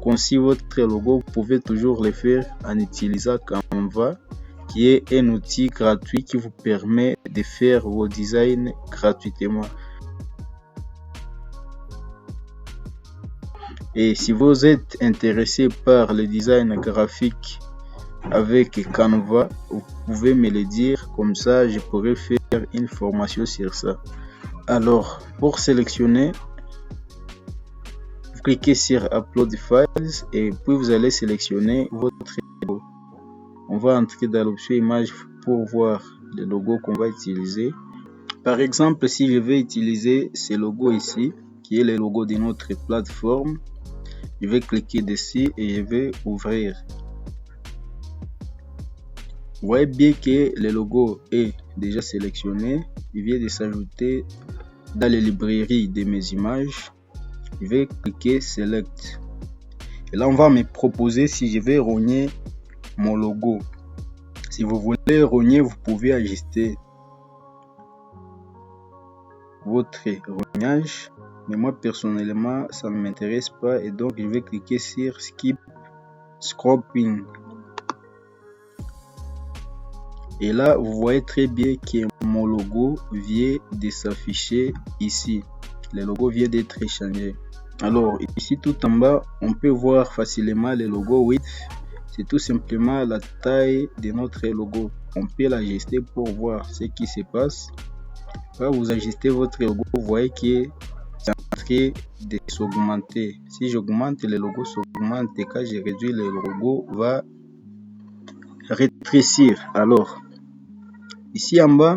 conçu votre logo, vous pouvez toujours le faire en utilisant Canva, qui est un outil gratuit qui vous permet de faire vos designs gratuitement. Et si vous êtes intéressé par le design graphique avec Canva, vous pouvez me le dire, comme ça je pourrais faire une formation sur ça. Alors, pour sélectionner, vous cliquez sur Upload Files et puis vous allez sélectionner votre logo. On va entrer dans l'option image pour voir le logo qu'on va utiliser. Par exemple, si je vais utiliser ce logo ici, qui est le logo de notre plateforme, je vais cliquer dessus et je vais ouvrir. Vous voyez bien que le logo est déjà sélectionné. Il vient de s'ajouter dans les librairies de mes images. Je vais cliquer Select. Et là, on va me proposer si je vais rogner mon logo. Si vous voulez rogner, vous pouvez ajuster votre rognage. Mais moi, personnellement, ça ne m'intéresse pas. Et donc, je vais cliquer sur Skip Scropping. Et là, vous voyez très bien que mon logo vient de s'afficher ici. Le logo vient d'être changé. Alors, ici tout en bas, on peut voir facilement le logo width. C'est tout simplement la taille de notre logo. On peut l'ajuster pour voir ce qui se passe. Quand vous ajustez votre logo, vous voyez que c'est en train de s'augmenter. Si j'augmente, le logo s'augmente. Et quand je réduis, le logo va rétrécir. Alors, ici en bas,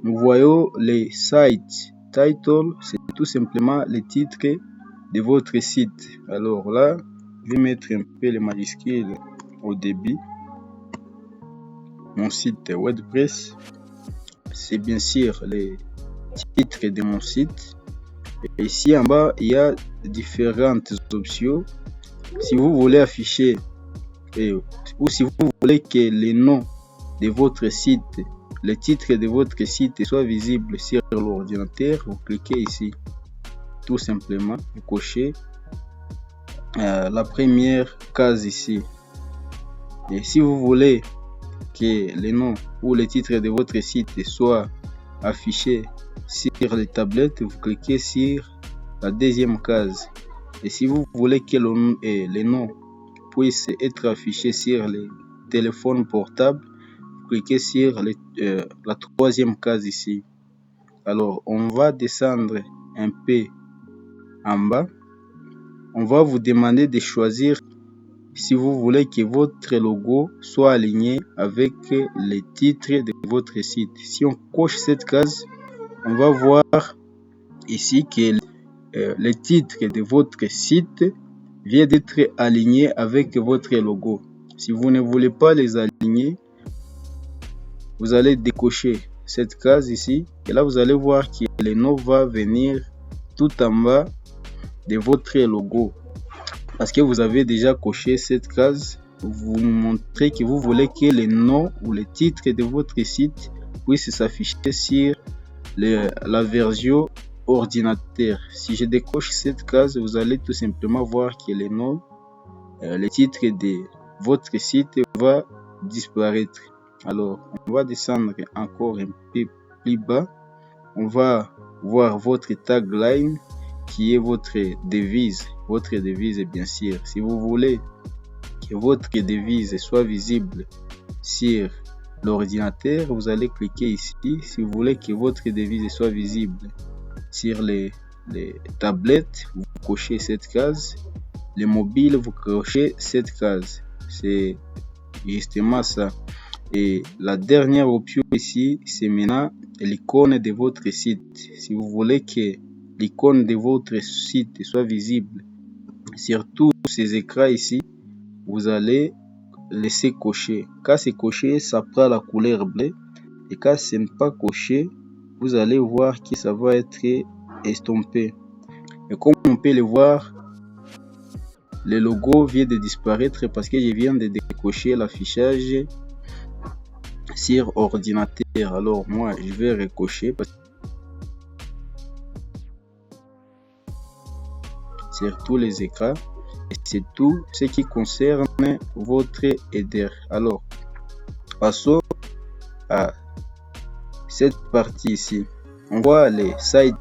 nous voyons les sites. Title, c'est tout simplement le titre de votre site. Alors là, je vais mettre un peu les majuscules au début. Mon site WordPress, c'est bien sûr le titre de mon site. Et ici en bas, il y a différentes options. Si vous voulez afficher ou si vous voulez que le nom de votre site, le titre de votre site soit visible sur l'ordinateur, vous cliquez ici. Tout simplement, vous cochez la première case ici. Et si vous voulez que le nom ou le titre de votre site soit affiché sur les tablettes, vous cliquez sur la deuxième case. Et si vous voulez que le nom puisse être affiché sur les téléphones portables, vous cliquez sur la troisième case ici. Alors, on va descendre un peu en bas. On va vous demander de choisir si vous voulez que votre logo soit aligné avec les titres de votre site. Si on coche cette case, on va voir ici que le titre de votre site vient d'être aligné avec votre logo. Si vous ne voulez pas les aligner, vous allez décocher cette case ici. Et là, vous allez voir que le nom va venir tout en bas de votre logo. Parce que vous avez déjà coché cette case, vous montrez que vous voulez que le nom ou le titre de votre site puisse s'afficher sur la version ordinateur. Si je décoche cette case, vous allez tout simplement voir que le nom, le titre de votre site va disparaître. Alors, on va descendre encore un peu plus bas. On va voir votre tagline qui est votre devise. Votre devise, bien sûr. Si vous voulez que votre devise soit visible sur l'ordinateur, vous allez cliquer ici. Si vous voulez que votre devise soit visible sur les tablettes, vous cochez cette case. Les mobiles, vous cochez cette case. C'est justement ça. Et la dernière option ici, c'est maintenant l'icône de votre site. Si vous voulez que l'icône de votre site soit visible sur tous ces écrans ici, vous allez laisser cocher. Quand c'est coché, ça prend la couleur bleue. Et quand ce n'est pas coché, vous allez voir que ça va être estompé. Et comme on peut le voir, le logo vient de disparaître parce que je viens de décocher l'affichage sur ordinateur. Alors moi, je vais recocher sur tous les écrans. Et c'est tout ce qui concerne votre header. Alors, passons à cette partie ici. On voit les sites,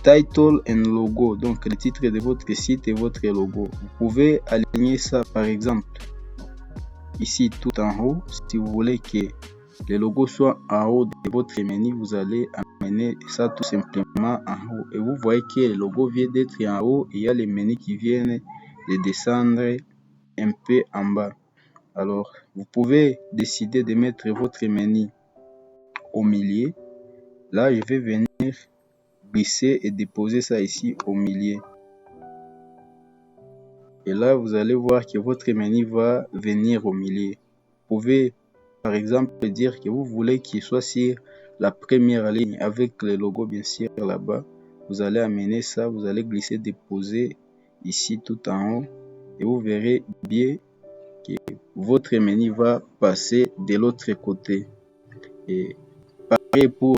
title and logo, donc le titre de votre site et votre logo. Vous pouvez aligner ça par exemple ici tout en haut. Si vous voulez que le logo soit en haut de votre menu, vous allez amener ça tout simplement en haut. Et vous voyez que le logo vient d'être en haut et il y a les menus qui viennent de descendre un peu en bas. Alors, vous pouvez décider de mettre votre menu au milieu. Là, je vais venir glisser et déposer ça ici au milieu. Et là, vous allez voir que votre menu va venir au milieu. Vous pouvez, par exemple, dire que vous voulez qu'il soit sur la première ligne avec le logo bien sûr là-bas. Vous allez amener ça, vous allez glisser, déposer ici tout en haut. Et vous verrez bien que votre menu va passer de l'autre côté. Et pareil pour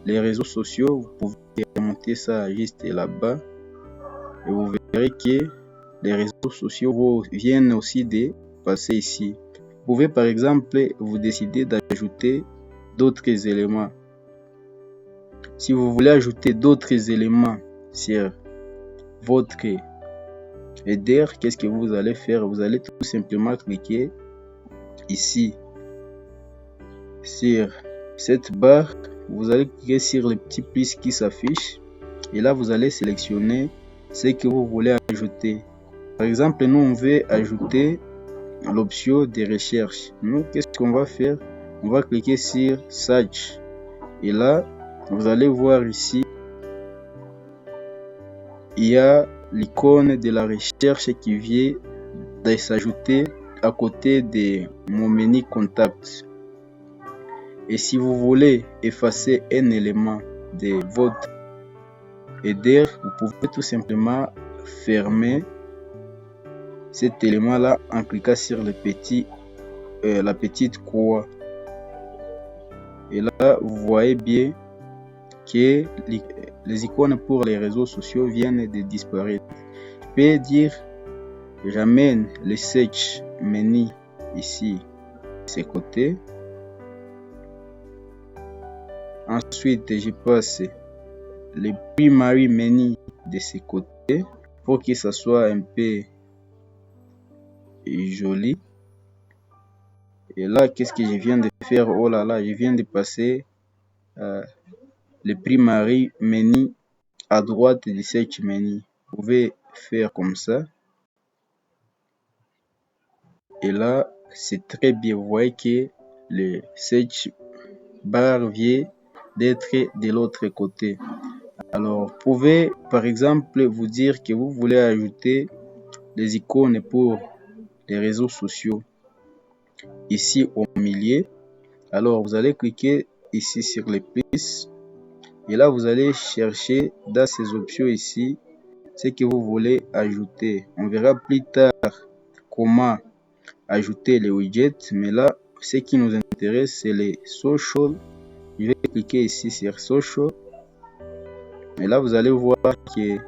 les réseaux sociaux, vous pouvez remonter ça juste là-bas. Et vous verrez que les réseaux sociaux viennent aussi de passer ici. Vous pouvez par exemple vous décider d'ajouter d'autres éléments. Si vous voulez ajouter d'autres éléments sur votre header, qu'est-ce que vous allez faire? Vous allez tout simplement cliquer ici sur cette barre. Vous allez cliquer sur le petit plus qui s'affiche et là vous allez sélectionner ce que vous voulez ajouter. Par exemple, nous on veut ajouter l'option de recherche. Nous, qu'est-ce qu'on va faire? On va cliquer sur Search. Et là, vous allez voir ici, il y a l'icône de la recherche qui vient de s'ajouter à côté de mon menu Contact. Et si vous voulez effacer un élément de votre header, vous pouvez tout simplement fermer cet élément là en cliquant sur le la petite croix. Et là vous voyez bien que les icônes pour les réseaux sociaux viennent de disparaître. Je peux dire j'amène le search menu ici de ce côté. Ensuite je passe le primary menu de ce côté pour que ça soit un peu joli. Et là, qu'est-ce que je viens de faire? Oh là là, je viens de passer le primary menu à droite du search menu. Vous pouvez faire comme ça. Et là, c'est très bien. Vous voyez que le search bar vient d'être de l'autre côté. Alors, vous pouvez par exemple vous dire que vous voulez ajouter des icônes pour les réseaux sociaux ici au milieu. Alors vous allez cliquer ici sur les plus et là vous allez chercher dans ces options ici ce que vous voulez ajouter. On verra plus tard comment ajouter les widgets, mais là ce qui nous intéresse c'est les social. Je vais cliquer ici sur social et là vous allez voir que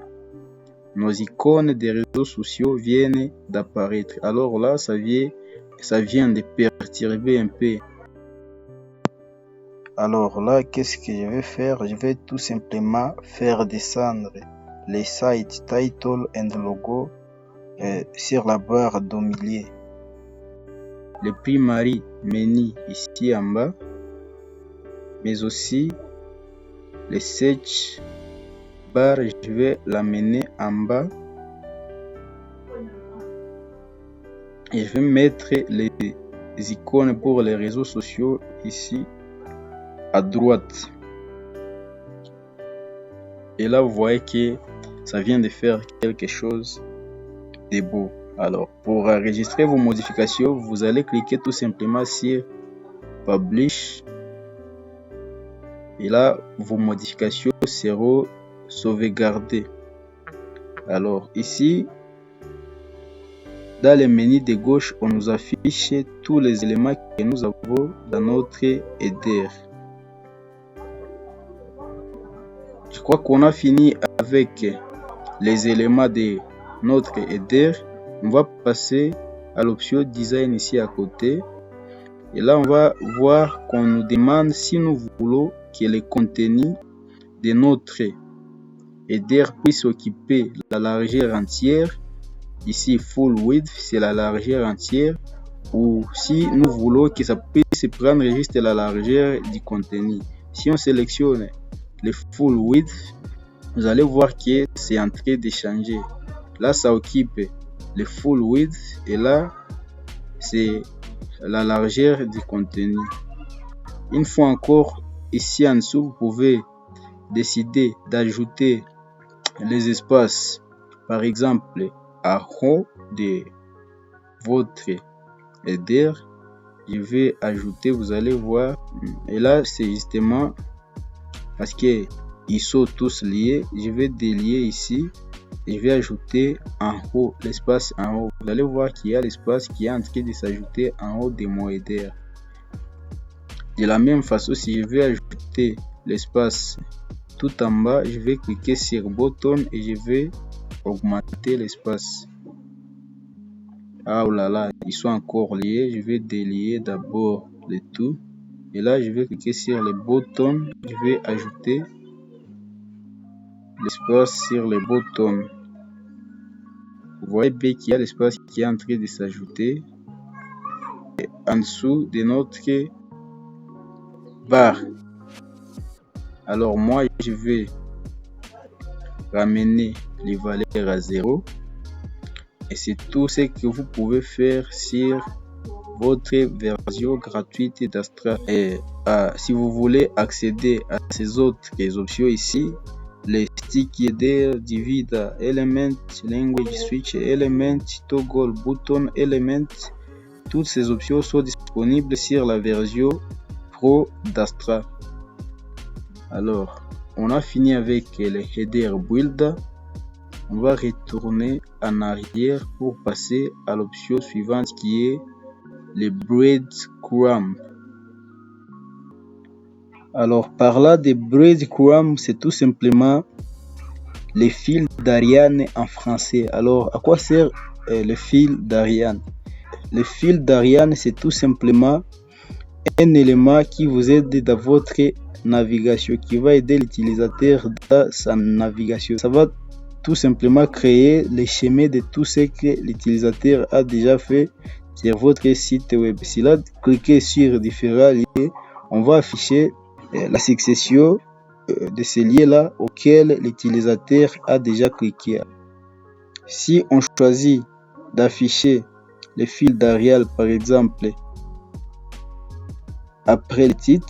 nos icônes des réseaux sociaux viennent d'apparaître. Alors là ça vient de perturber un peu. Alors là, qu'est-ce que je vais faire? Je vais tout simplement faire descendre les sites title and logo sur la barre du milieu. Le primary menu ici en bas, mais aussi le search bar, je vais l'amener en bas et je vais mettre les icônes pour les réseaux sociaux ici à droite. Et là, vous voyez que ça vient de faire quelque chose de beau. Alors, pour enregistrer vos modifications, vous allez cliquer tout simplement sur Publish. Et là, vos modifications seront sauvegardées. Alors, ici, dans le menu de gauche, on nous affiche tous les éléments que nous avons dans notre header. Je crois qu'on a fini avec les éléments de notre header. On va passer à l'option design ici à côté. Et là, on va voir qu'on nous demande si nous voulons que le contenu de notre header puisse occuper la largeur entière. Ici, full width, c'est la largeur entière. Ou si nous voulons que ça puisse prendre juste la largeur du contenu. Si on sélectionne le full width, vous allez voir que c'est en train de changer. Là, ça occupe le full width et là, c'est la largeur du contenu. Une fois encore, ici en dessous, vous pouvez décider d'ajouter les espaces, par exemple, en haut de votre header. Je vais ajouter, vous allez voir, et là, c'est justement parce que ils sont tous liés. Je vais délier ici. Je vais ajouter en haut, l'espace en haut. Vous allez voir qu'il y a l'espace qui est en train de s'ajouter en haut de mon header. De la même façon, si je vais ajouter l'espace tout en bas, je vais cliquer sur button et je vais augmenter l'espace. Ah oh là là, ils sont encore liés. Je vais délier d'abord le tout. Et là, je vais cliquer sur le bouton. Je vais ajouter l'espace sur le bouton. Vous voyez bien qu'il y a l'espace qui est en train de s'ajouter en dessous de notre barre. Alors moi, je vais ramener les valeurs à 0. Et c'est tout ce que vous pouvez faire sur votre version gratuite d'Astra. Et si vous voulez accéder à ces autres options ici, les sticky header, divide element, language switch element, toggle button element, toutes ces options sont disponibles sur la version pro d'Astra. Alors, on a fini avec le header build. On va retourner en arrière pour passer à l'option suivante qui est le breadcrumb. Alors, par là, des breadcrumbs, c'est tout simplement les fils d'Ariane en français. Alors, à quoi sert le fil d'Ariane? Le fil d'Ariane, c'est tout simplement un élément qui vous aide dans votre navigation, qui va aider l'utilisateur dans sa navigation. Ça va tout simplement créer les schémas de tout ce que l'utilisateur a déjà fait sur votre site web. Si là, cliquez sur différents liens, on va afficher la succession de ces liens-là auxquels l'utilisateur a déjà cliqué. Si on choisit d'afficher le fil d'Arial, par exemple, après le titre,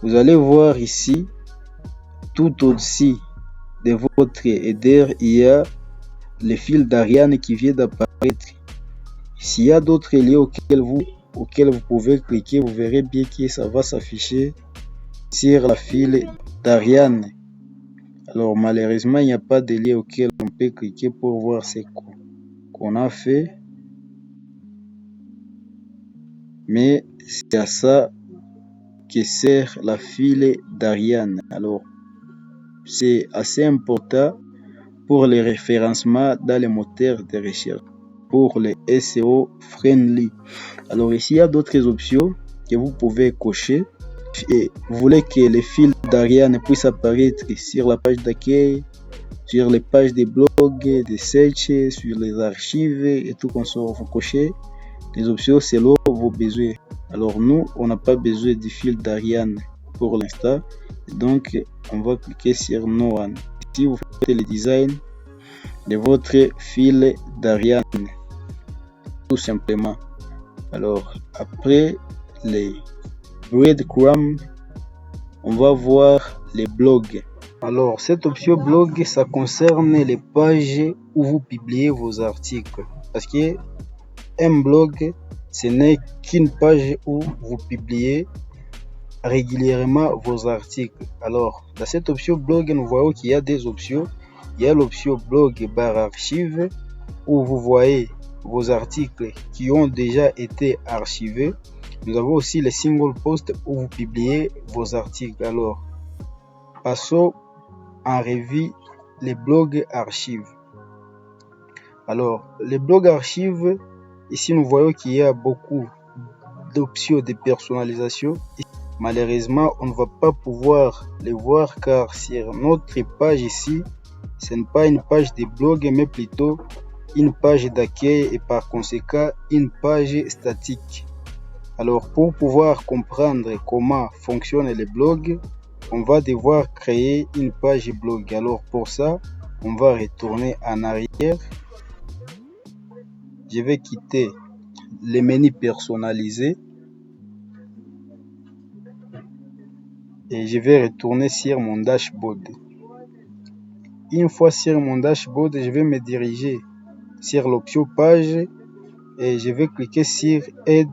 vous allez voir ici, tout au-dessus de votre header, il y a le fil d'Ariane qui vient d'apparaître. S'il y a d'autres liens auxquels vous pouvez cliquer, vous verrez bien que ça va s'afficher sur la fil d'Ariane. Alors malheureusement, il n'y a pas de lien auquel on peut cliquer pour voir ce qu'on a fait. Mais c'est à ça que sert la file d'Ariane. Alors, c'est assez important pour le référencement dans les moteurs de recherche, pour les SEO friendly. Alors ici, il y a d'autres options que vous pouvez cocher. Et vous voulez que les fils d'Ariane puissent apparaître sur la page d'accueil, sur les pages de blog, de search, sur les archives et tout comme ça. Vous cochez les options selon vos besoins. Alors nous, on n'a pas besoin du fil d'Ariane pour l'instant. Donc, on va cliquer sur No One. Ici, vous faites le design de votre fil d'Ariane. tout simplement. Alors, après les breadcrumbs, on va voir les blogs. Alors, cette option blog, ça concerne les pages où vous publiez vos articles. Parce que un blog, ce n'est qu'une page où vous publiez régulièrement vos articles. Alors, dans cette option blog, nous voyons qu'il y a des options. Il y a l'option blog / archive où vous voyez vos articles qui ont déjà été archivés. Nous avons aussi les single posts où vous publiez vos articles. Alors, passons en revue les blogs archives. Alors, les blogs archives, ici nous voyons qu'il y a beaucoup d'options de personnalisation. Malheureusement, on ne va pas pouvoir les voir car sur notre page ici, ce n'est pas une page de blog mais plutôt une page d'accueil et par conséquent une page statique. Alors, pour pouvoir comprendre comment fonctionnent les blogs, on va devoir créer une page blog. Alors pour ça, on va retourner en arrière. Je vais quitter les menus personnalisés et je vais retourner sur mon dashboard. Une fois sur mon dashboard, je vais me diriger sur l'option page et je vais cliquer sur Add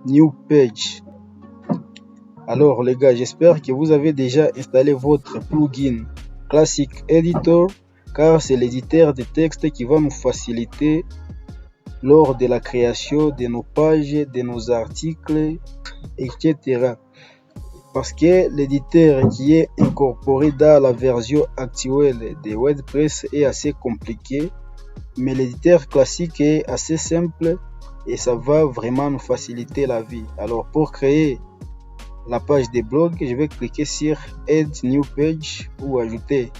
New Page. Alors les gars, j'espère que vous avez déjà installé votre plugin Classic Editor car c'est l'éditeur de texte qui va nous faciliter lors de la création de nos pages, de nos articles, etc. Parce que l'éditeur qui est incorporé dans la version actuelle de WordPress est assez compliqué, mais l'éditeur classique est assez simple et ça va vraiment nous faciliter la vie. Alors pour créer la page de blog, je vais cliquer sur Add New Page ou ajouter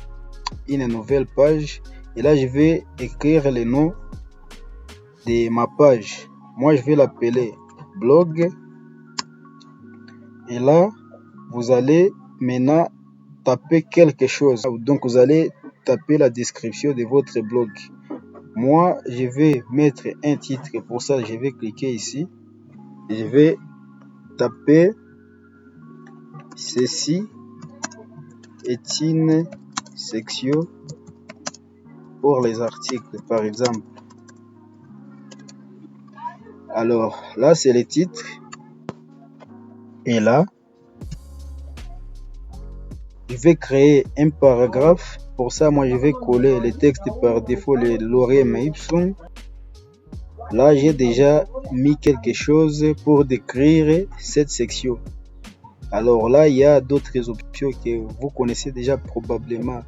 une nouvelle page et là je vais écrire le nom de ma page. Moi je vais l'appeler blog et là vous allez maintenant taper quelque chose. Donc vous allez taper la description de votre blog. Moi je vais mettre un titre, pour ça je vais cliquer ici et je vais taper ceci est une section pour les articles par exemple. Alors là c'est le titre et là je vais créer un paragraphe. Pour ça moi je vais coller le texte par défaut, le lorem ipsum. Là j'ai déjà mis quelque chose pour décrire cette section. Alors là il y a d'autres options que vous connaissez déjà probablement,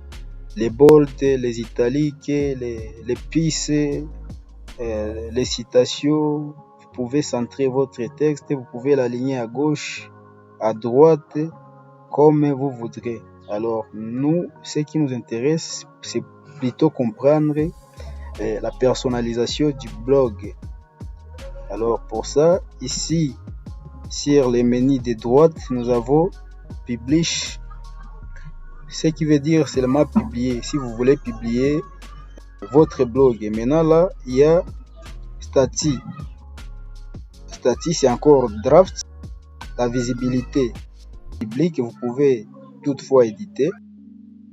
les bold, les italiques, les pistes, les citations. Vous pouvez centrer votre texte, vous pouvez l'aligner à gauche, à droite, comme vous voudrez. Alors nous, ce qui nous intéresse, c'est plutôt comprendre la personnalisation du blog. Alors pour ça, ici sur les menus de droite, nous avons Publish, ce qui veut dire seulement publier. Si vous voulez publier votre blog. Et maintenant là, il y a Statut. Statut, c'est encore Draft. La visibilité publique, vous pouvez toutefois éditer.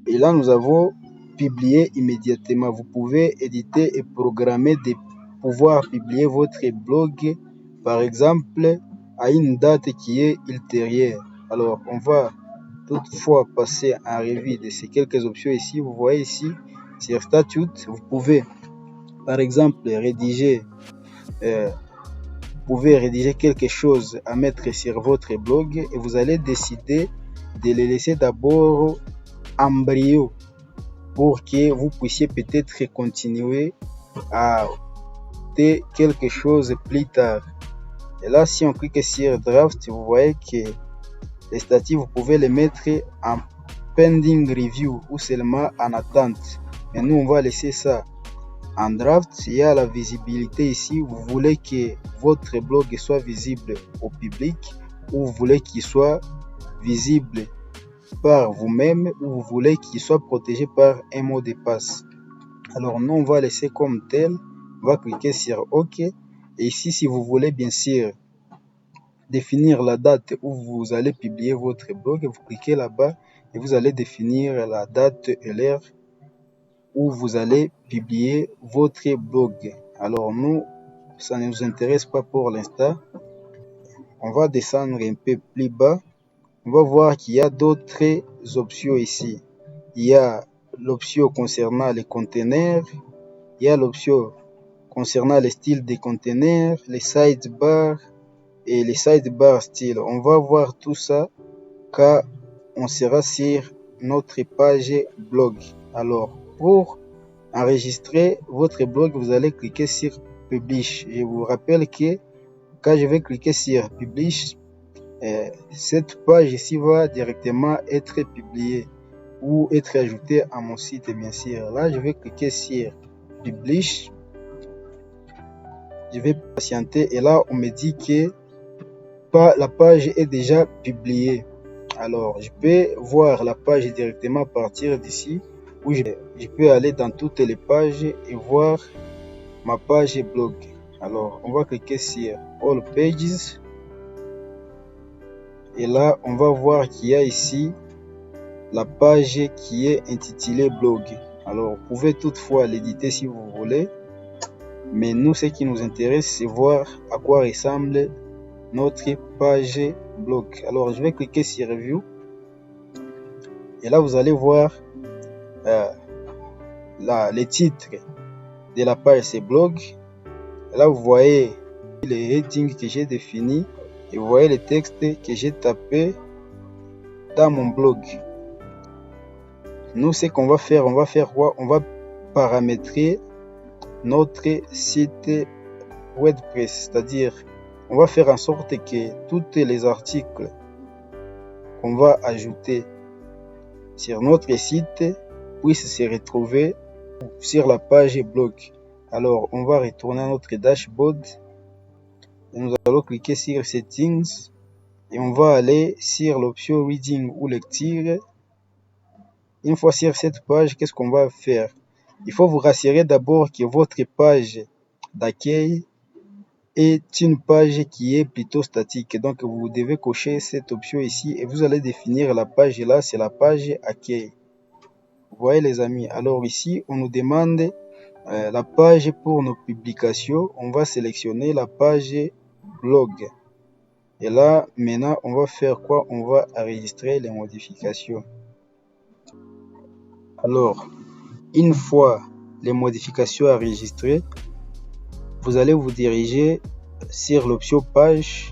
Et là, nous avons Publier immédiatement. Vous pouvez éditer et programmer de pouvoir publier votre blog, par exemple, à une date qui est ultérieure. Alors, on va toutefois passer en revue de ces quelques options ici. Vous voyez ici, sur Statut, vous pouvez, par exemple, rédiger quelque chose à mettre sur votre blog et vous allez décider de le laisser d'abord embryo pour que vous puissiez peut-être continuer à ajouter quelque chose plus tard. Et là, si on clique sur Draft, vous voyez que les statuts, vous pouvez les mettre en pending review ou seulement en attente. Mais nous, on va laisser ça en draft. Il y a la visibilité ici. Vous voulez que votre blog soit visible au public ou vous voulez qu'il soit visible par vous-même ou vous voulez qu'il soit protégé par un mot de passe. Alors nous, on va laisser comme tel. On va cliquer sur OK. Et ici, si vous voulez bien sûr définir la date où vous allez publier votre blog, vous cliquez là-bas et vous allez définir la date et l'heure où vous allez publier votre blog. Alors nous, ça ne nous intéresse pas pour l'instant. On va descendre un peu plus bas. On va voir qu'il y a d'autres options ici. Il y a l'option concernant les conteneurs. Il y a l'option concernant les styles des conteneurs, les sidebars et les sidebars style. On va voir tout ça quand on sera sur notre page blog. Alors, pour enregistrer votre blog, vous allez cliquer sur Publish. Je vous rappelle que quand je vais cliquer sur Publish, cette page ici va directement être publiée ou être ajoutée à mon site, bien sûr. Là, je vais cliquer sur Publish. Je vais patienter et là, on me dit que la page est déjà publiée. Alors, je peux voir la page directement à partir d'ici, où je peux aller dans toutes les pages et voir ma page blog. Alors, on va cliquer sur All Pages. Et là, on va voir qu'il y a ici la page qui est intitulée blog. Alors, vous pouvez toutefois l'éditer si vous voulez. Mais nous, ce qui nous intéresse, c'est voir à quoi ressemble notre page blog. Alors, je vais cliquer sur Review. Et là, vous allez voir les titres de la page, c'est blog. Et là, vous voyez les headings que j'ai définis. Et vous voyez les textes que j'ai tapés dans mon blog. Nous, ce qu'on va faire, quoi? On va paramétrer notre site WordPress, c'est-à-dire on va faire en sorte que tous les articles qu'on va ajouter sur notre site puissent se retrouver sur la page blog. Alors, on va retourner à notre dashboard et nous allons cliquer sur Settings et on va aller sur l'option Reading ou Lecture. Une fois sur cette page, qu'est-ce qu'on va faire? Il faut vous rassurer d'abord que votre page d'accueil est une page qui est plutôt statique. Donc, vous devez cocher cette option ici et vous allez définir la page là, c'est la page accueil. Vous voyez les amis, alors ici, on nous demande la page pour nos publications. On va sélectionner la page blog. Et là, maintenant, on va faire quoi? On va enregistrer les modifications. Alors, une fois les modifications enregistrées, vous allez vous diriger sur l'option page,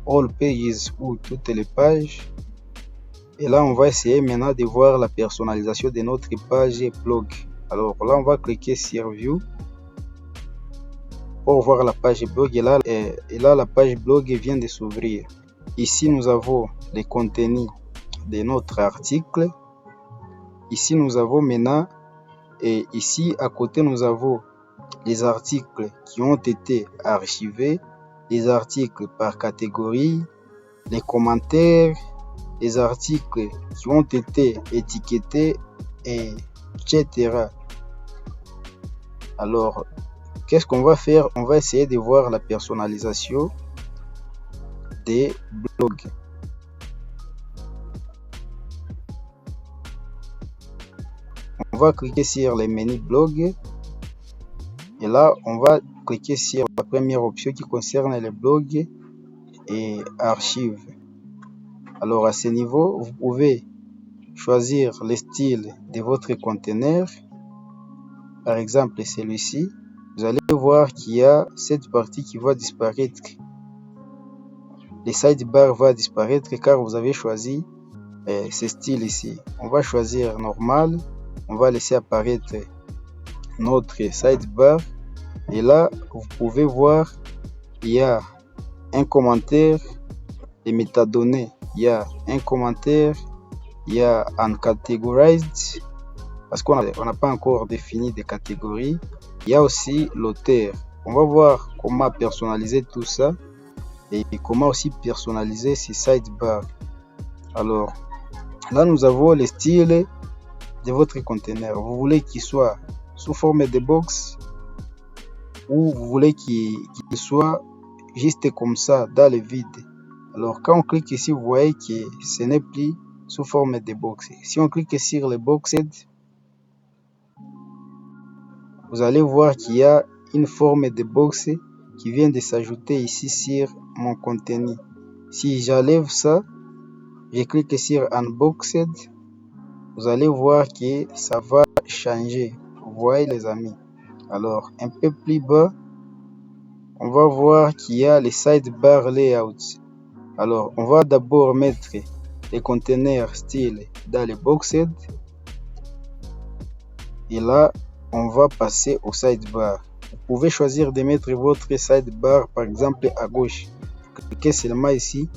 All Pages ou toutes les pages. Et là, on va essayer maintenant de voir la personnalisation de notre page blog. Alors là, on va cliquer sur View pour voir la page blog. Et là, la page blog vient de s'ouvrir. Ici, nous avons les contenus de notre article. Ici, nous avons maintenant, et ici à côté, nous avons les articles qui ont été archivés, les articles par catégorie, les commentaires, les articles qui ont été étiquetés, etc. Alors, qu'est-ce qu'on va faire? On va essayer de voir la personnalisation des blogs. On va cliquer sur les menus blog. Et là, on va cliquer sur la première option qui concerne les blogs et archives. Alors, à ce niveau, vous pouvez choisir le style de votre conteneur. Par exemple, celui-ci. Vous allez voir qu'il y a cette partie qui va disparaître. Les sidebars va disparaître car vous avez choisi ce style ici. On va choisir normal. On va laisser apparaître notre sidebar. Et là, vous pouvez voir, il y a un commentaire, les métadonnées. Il y a un commentaire, il y a uncategorized, parce qu'on n'a pas encore défini de catégories. Il y a aussi l'auteur. On va voir comment personnaliser tout ça et comment aussi personnaliser ces sidebars. Alors, là, nous avons le style de votre conteneur. Vous voulez qu'il soit sous forme de box, ou vous voulez qu'il soit juste comme ça dans le vide. Alors quand on clique ici, vous voyez que ce n'est plus sous forme de box. Si on clique sur le boxed, vous allez voir qu'il y a une forme de box qui vient de s'ajouter ici sur mon contenu. Si j'enlève ça, je clique sur Unboxed, vous allez voir que ça va changer. Vous voyez les amis. Alors un peu plus bas, on va voir qu'il y a les sidebar layouts. Alors on va d'abord mettre les conteneurs style dans les boxed. Et là, on va passer au sidebar. Vous pouvez choisir de mettre votre sidebar par exemple à gauche. Cliquez seulement ici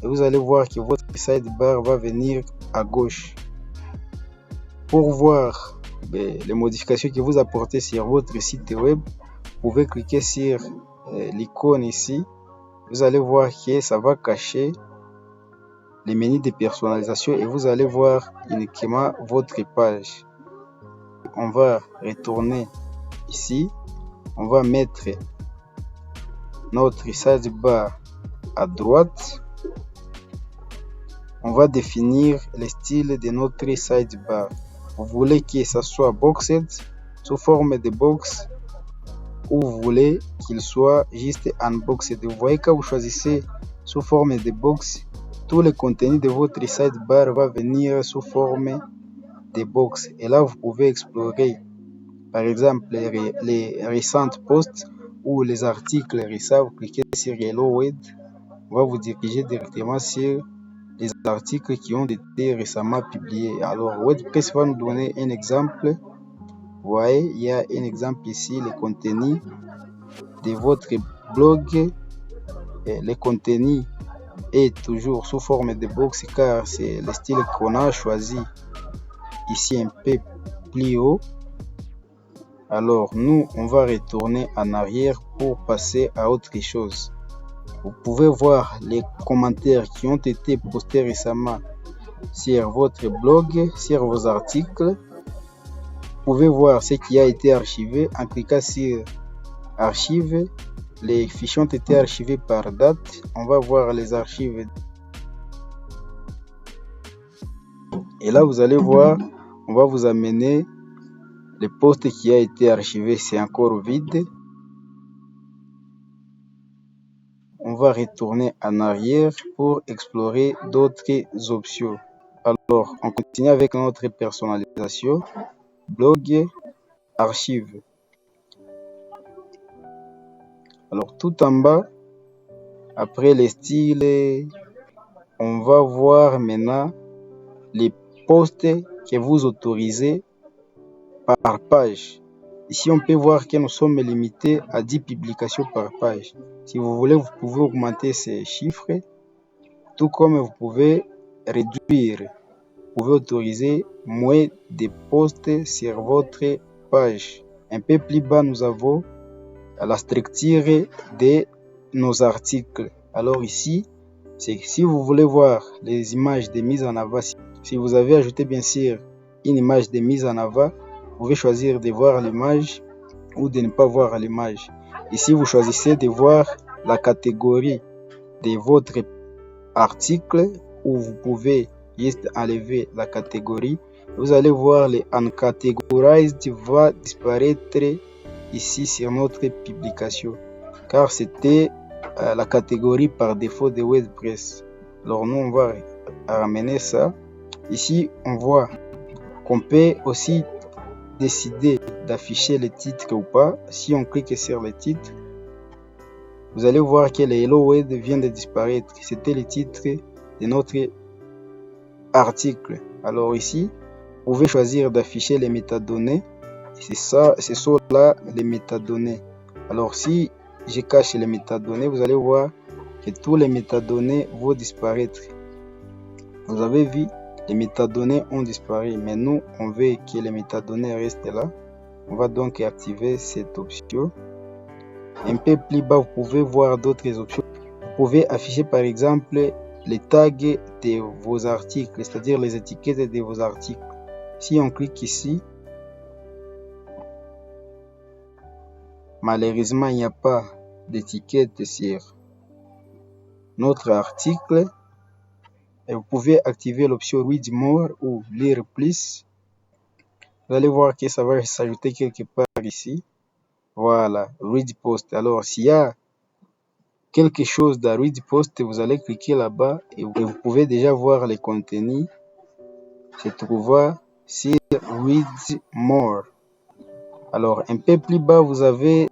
et vous allez voir que votre sidebar va venir à gauche. Pour voir les modifications que vous apportez sur votre site web, vous pouvez cliquer sur l'icône ici. Vous allez voir que ça va cacher les menus de personnalisation et vous allez voir uniquement votre page. On va retourner ici, on va mettre notre sidebar à droite. On va définir le style de notre sidebar. Vous voulez que ça soit boxed sous forme de box ou vous voulez qu'il soit juste unboxed. Vous voyez, quand vous choisissez sous forme de box, tout le contenu de votre sidebar va venir sous forme de box. Et là, vous pouvez explorer par exemple les récents posts ou les articles récents. Vous cliquez sur Hello World, on va vous diriger directement sur les articles qui ont été récemment publiés. Alors WordPress va nous donner un exemple. Vous voyez, il y a un exemple ici, le contenu de votre blog. Et le contenu est toujours sous forme de box car c'est le style qu'on a choisi ici un peu plus haut. Alors nous, on va retourner en arrière pour passer à autre chose. Vous pouvez voir les commentaires qui ont été postés récemment sur votre blog, sur vos articles. Vous pouvez voir ce qui a été archivé en cliquant sur Archives. Les fichiers ont été archivés par date. On va voir les archives. Et là, vous allez voir, on va vous amener le post qui a été archivé, c'est encore vide. On va retourner en arrière pour explorer d'autres options. Alors, on continue avec notre personnalisation, blog, archive. Alors, tout en bas, après les styles, on va voir maintenant les posts que vous autorisez par page. Ici, on peut voir que nous sommes limités à 10 publications par page. Si vous voulez, vous pouvez augmenter ces chiffres, tout comme vous pouvez réduire. Vous pouvez autoriser moins de posts sur votre page. Un peu plus bas, nous avons la structure de nos articles. Alors ici, c'est si vous voulez voir les images de mise en avant, si vous avez ajouté bien sûr une image de mise en avant, vous pouvez choisir de voir l'image ou de ne pas voir l'image. Ici, vous choisissez de voir la catégorie de votre article ou vous pouvez juste enlever la catégorie. Vous allez voir le Uncategorized va disparaître ici sur notre publication car c'était la catégorie par défaut de WordPress. Alors nous, on va ramener ça. Ici, on voit qu'on peut aussi décider d'afficher le titre ou pas. Si on clique sur le titre, vous allez voir que le Hello World vient de disparaître. C'était le titre de notre article. Alors ici, vous pouvez choisir d'afficher les métadonnées. C'est ça, ce sont là les métadonnées. Alors si je cache les métadonnées, vous allez voir que tous les métadonnées vont disparaître. Vous avez vu, les métadonnées ont disparu, mais nous, on veut que les métadonnées restent là. On va donc activer cette option. Un peu plus bas, vous pouvez voir d'autres options. Vous pouvez afficher par exemple les tags de vos articles, c'est-à-dire les étiquettes de vos articles. Si on clique ici, Malheureusement, il n'y a pas d'étiquette sur notre article. Et vous pouvez activer l'option Read More ou Lire plus. Vous allez voir que ça va s'ajouter quelque part ici. Voilà, Read Post. Alors, s'il y a quelque chose dans Read Post, vous allez cliquer là-bas et vous pouvez déjà voir les contenus se trouvant sur Read More. Alors, un peu plus bas, vous avez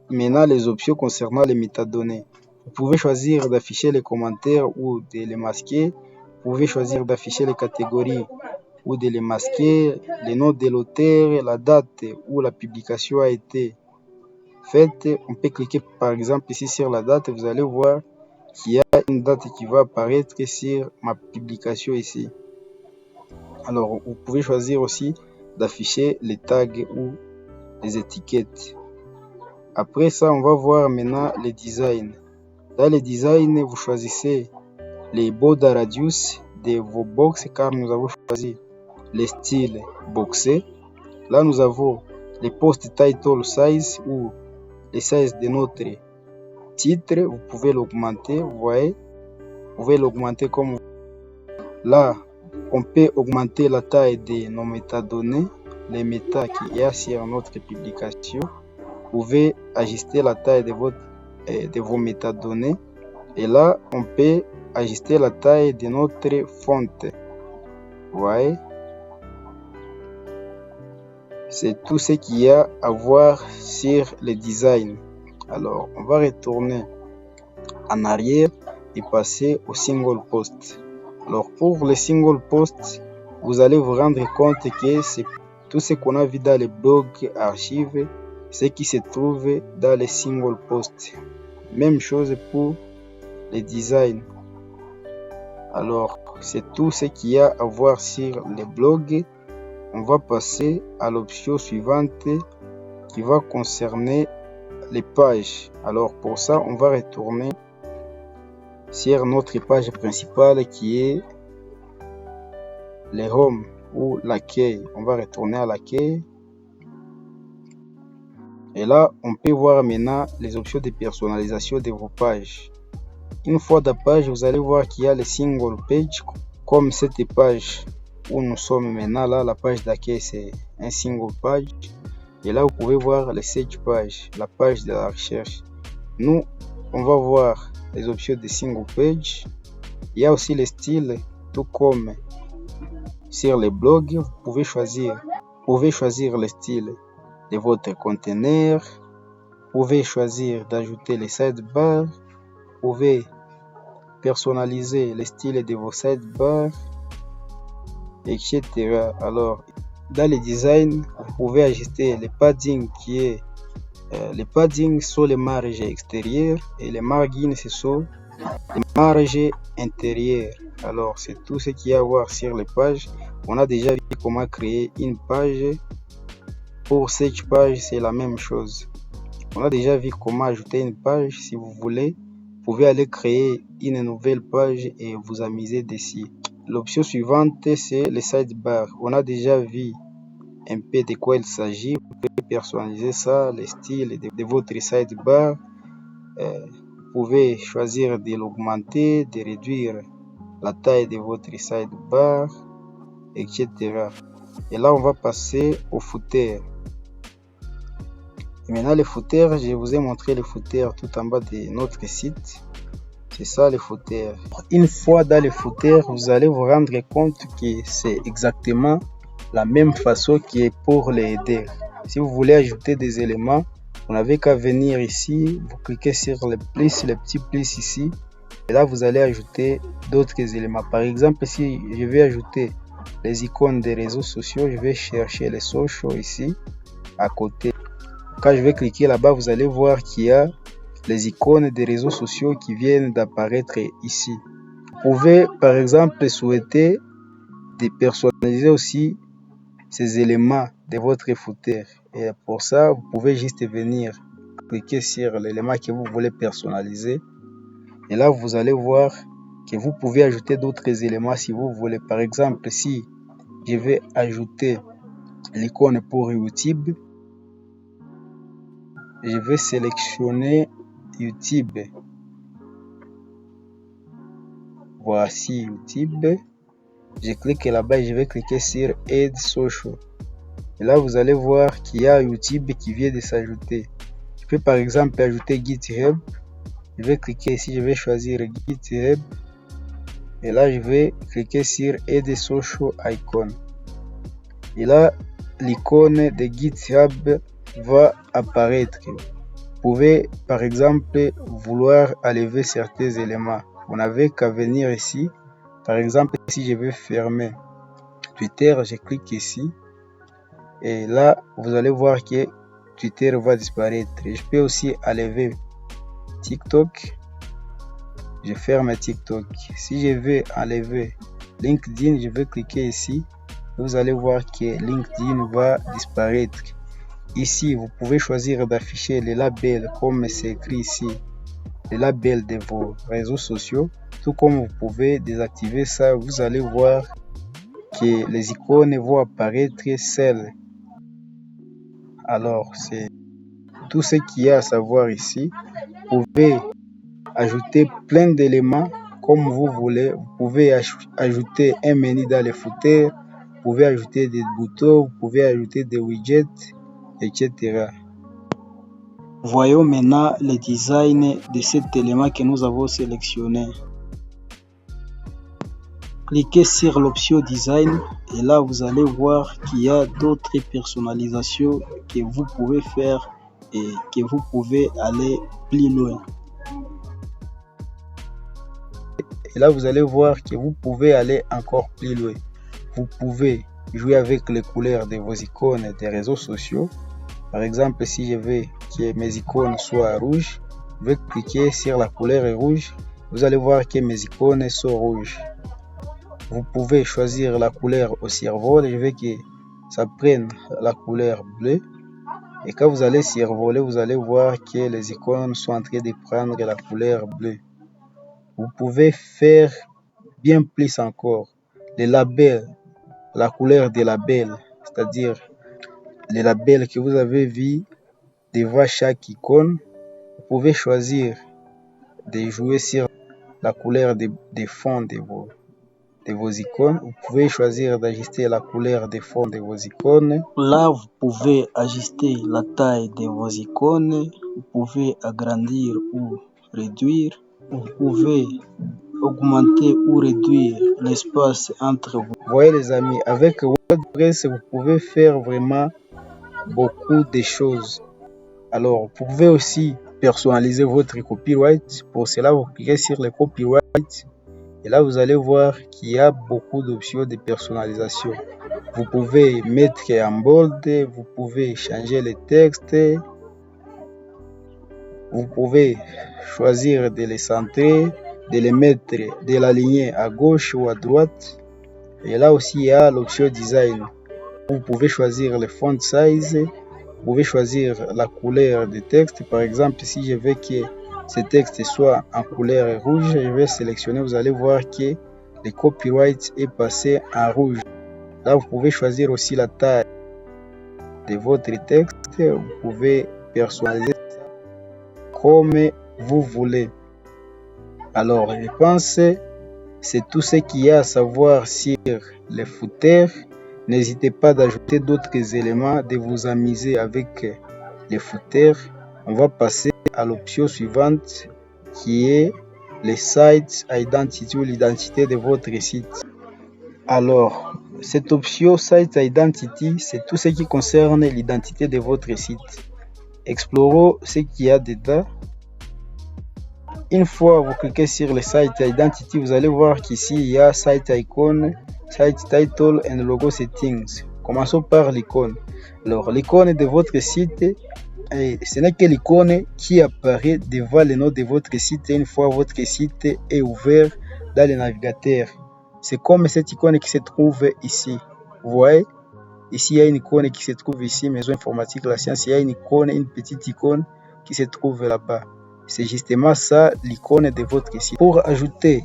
maintenant les options concernant les métadonnées. Vous pouvez choisir d'afficher les commentaires ou de les masquer. Vous pouvez choisir d'afficher les catégories ou de les masquer, le nom de l'auteur, la date où la publication a été faite. On peut cliquer par exemple ici sur la date. Vous allez voir qu'il y a une date qui va apparaître sur ma publication ici. Alors, vous pouvez choisir aussi d'afficher les tags ou les étiquettes. Après ça, on va voir maintenant les designs. Dans les designs, vous choisissez les border radius de vos box car nous avons choisi les styles boxés. Là, nous avons les post title size ou les size de notre titre. Vous pouvez l'augmenter, vous voyez. Vous pouvez l'augmenter comme là. On peut augmenter la taille de nos métadonnées, les méta qui y a sur notre publication. Vous pouvez ajuster la taille de vos métadonnées. Et là, on peut ajuster la taille de notre fonte. Vous voyez? C'est tout ce qu'il y a à voir sur le design. Alors, on va retourner en arrière et passer au single post. Alors, pour le single post, vous allez vous rendre compte que c'est tout ce qu'on a vu dans les blogs archives, ce qui se trouve dans les single posts. Même chose pour les designs. Alors, c'est tout ce qu'il y a à voir sur les blogs. On va passer à l'option suivante qui va concerner les pages. Alors, pour ça, on va retourner sur notre page principale qui est les home ou l'accueil. On va retourner à l'accueil. Et là, on peut voir maintenant les options de personnalisation de vos pages. Une fois dans la page, vous allez voir qu'il y a les single page, comme cette page où nous sommes maintenant. Là, la page d'accueil, c'est un single page. Et là, vous pouvez voir les search page, la page de la recherche. Nous, on va voir les options de single page. Il y a aussi les styles, tout comme sur les blogs. Vous pouvez choisir le style de votre conteneur. Vous pouvez choisir d'ajouter les sidebars. Vous pouvez personnaliser le style de vos sidebars, etc. Alors, dans les designs, vous pouvez ajuster les padding qui est les padding sont les marges extérieures et les margins ce sont les marges intérieures. Alors, c'est tout ce qu'il y a à voir sur les pages. On a déjà vu comment créer une page. Pour cette page, c'est la même chose. On a déjà vu comment ajouter une page. Si vous voulez, vous pouvez aller créer une nouvelle page et vous amuser dessus. L'option suivante, c'est le sidebar. On a déjà vu un peu de quoi il s'agit. Vous pouvez personnaliser ça, le style de votre sidebar. Vous pouvez choisir de l'augmenter, de réduire la taille de votre sidebar, etc. Et là, on va passer au footer. Et maintenant, les footers, je vous ai montré les footers tout en bas de notre site. C'est ça les footers. Une fois dans les footers, vous allez vous rendre compte que c'est exactement la même façon qui est pour les headers. Si vous voulez ajouter des éléments, vous n'avez qu'à venir ici, vous cliquez sur les petits plus ici, et là vous allez ajouter d'autres éléments. Par exemple, si je vais ajouter les icônes des réseaux sociaux, je vais chercher les socials ici à côté. Quand je vais cliquer là-bas, vous allez voir qu'il y a les icônes des réseaux sociaux qui viennent d'apparaître ici. Vous pouvez par exemple souhaiter de personnaliser aussi ces éléments de votre footer. Et pour ça, vous pouvez juste venir cliquer sur l'élément que vous voulez personnaliser. Et là, vous allez voir que vous pouvez ajouter d'autres éléments si vous voulez. Par exemple, si je vais ajouter l'icône pour YouTube, je vais sélectionner YouTube. Voici YouTube. Je clique là-bas et je vais cliquer sur Add Social. Et là, vous allez voir qu'il y a YouTube qui vient de s'ajouter. Je peux par exemple ajouter GitHub. Je vais cliquer ici, je vais choisir GitHub. Et là, je vais cliquer sur Add Social Icon. Et là, l'icône de GitHub va apparaître. Vous pouvez par exemple vouloir enlever certains éléments. Vous n'avez qu'à venir ici. Par exemple, si je veux fermer Twitter, je clique ici. Et là, vous allez voir que Twitter va disparaître. Je peux aussi enlever TikTok. Je ferme TikTok. Si je veux enlever LinkedIn, je vais cliquer ici. Vous allez voir que LinkedIn va disparaître. Ici, vous pouvez choisir d'afficher les labels comme c'est écrit ici, les labels de vos réseaux sociaux. Tout comme vous pouvez désactiver ça, vous allez voir que les icônes vont apparaître seules. Alors, c'est tout ce qu'il y a à savoir ici. Vous pouvez ajouter plein d'éléments comme vous voulez. Vous pouvez ajouter un menu dans les footers. Vous pouvez ajouter des boutons. Vous pouvez ajouter des widgets, etc. Voyons maintenant le design de cet élément que nous avons sélectionné. Cliquez sur l'option design et là vous allez voir qu'il y a d'autres personnalisations que vous pouvez faire et que vous pouvez aller plus loin. Et là vous allez voir que vous pouvez aller encore plus loin. Vous pouvez jouer avec les couleurs de vos icônes des réseaux sociaux. Par exemple, si je veux que mes icônes soient rouges, je vais cliquer sur la couleur rouge. Vous allez voir que mes icônes sont rouges. Vous pouvez choisir la couleur au survol. Je veux que ça prenne la couleur bleue. Et quand vous allez survoler, vous allez voir que les icônes sont en train de prendre la couleur bleue. Vous pouvez faire bien plus encore. Les labels, la couleur des labels, c'est-à-dire les labels que vous avez vus devant chaque icône. Vous pouvez choisir de jouer sur la couleur des fonds de vos icônes. Vous pouvez choisir d'ajuster la couleur des fonds de vos icônes. Là, vous pouvez ajuster la taille de vos icônes. Vous pouvez agrandir ou réduire. Vous pouvez augmenter ou réduire l'espace entre vous. Vous voyez les amis, avec WordPress, vous pouvez faire vraiment beaucoup de choses. Alors, vous pouvez aussi personnaliser votre copyright. Pour cela, vous cliquez sur le copyright. Et là, vous allez voir qu'il y a beaucoup d'options de personnalisation. Vous pouvez mettre en bold, vous pouvez changer les textes, vous pouvez choisir de les centrer, de les mettre, de l'aligner à gauche ou à droite. Et là aussi, il y a l'option design. Vous pouvez choisir le font size, vous pouvez choisir la couleur du texte. Par exemple, si je veux que ce texte soit en couleur rouge, je vais sélectionner. Vous allez voir que le copyright est passé en rouge. Là, vous pouvez choisir aussi la taille de votre texte. Vous pouvez personnaliser comme vous voulez. Alors, je pense que c'est tout ce qu'il y a à savoir sur les footers. N'hésitez pas d'ajouter d'autres éléments, de vous amuser avec les footers. On va passer à l'option suivante qui est le site identity ou l'identité de votre site. Alors, cette option site identity, c'est tout ce qui concerne l'identité de votre site. Explorons ce qu'il y a dedans. Une fois vous cliquez sur le site identity, vous allez voir qu'ici il y a site icon, site title and logo settings. Commençons par l'icône. Alors, l'icône de votre site, ce n'est que l'icône qui apparaît devant le nom de votre site une fois votre site est ouvert dans le navigateur. C'est comme cette icône qui se trouve ici. Vous voyez, ici il y a une icône qui se trouve ici, Maison Informatique La Science. Il y a une icône, une petite icône qui se trouve là-bas. C'est justement ça l'icône de votre site. Pour ajouter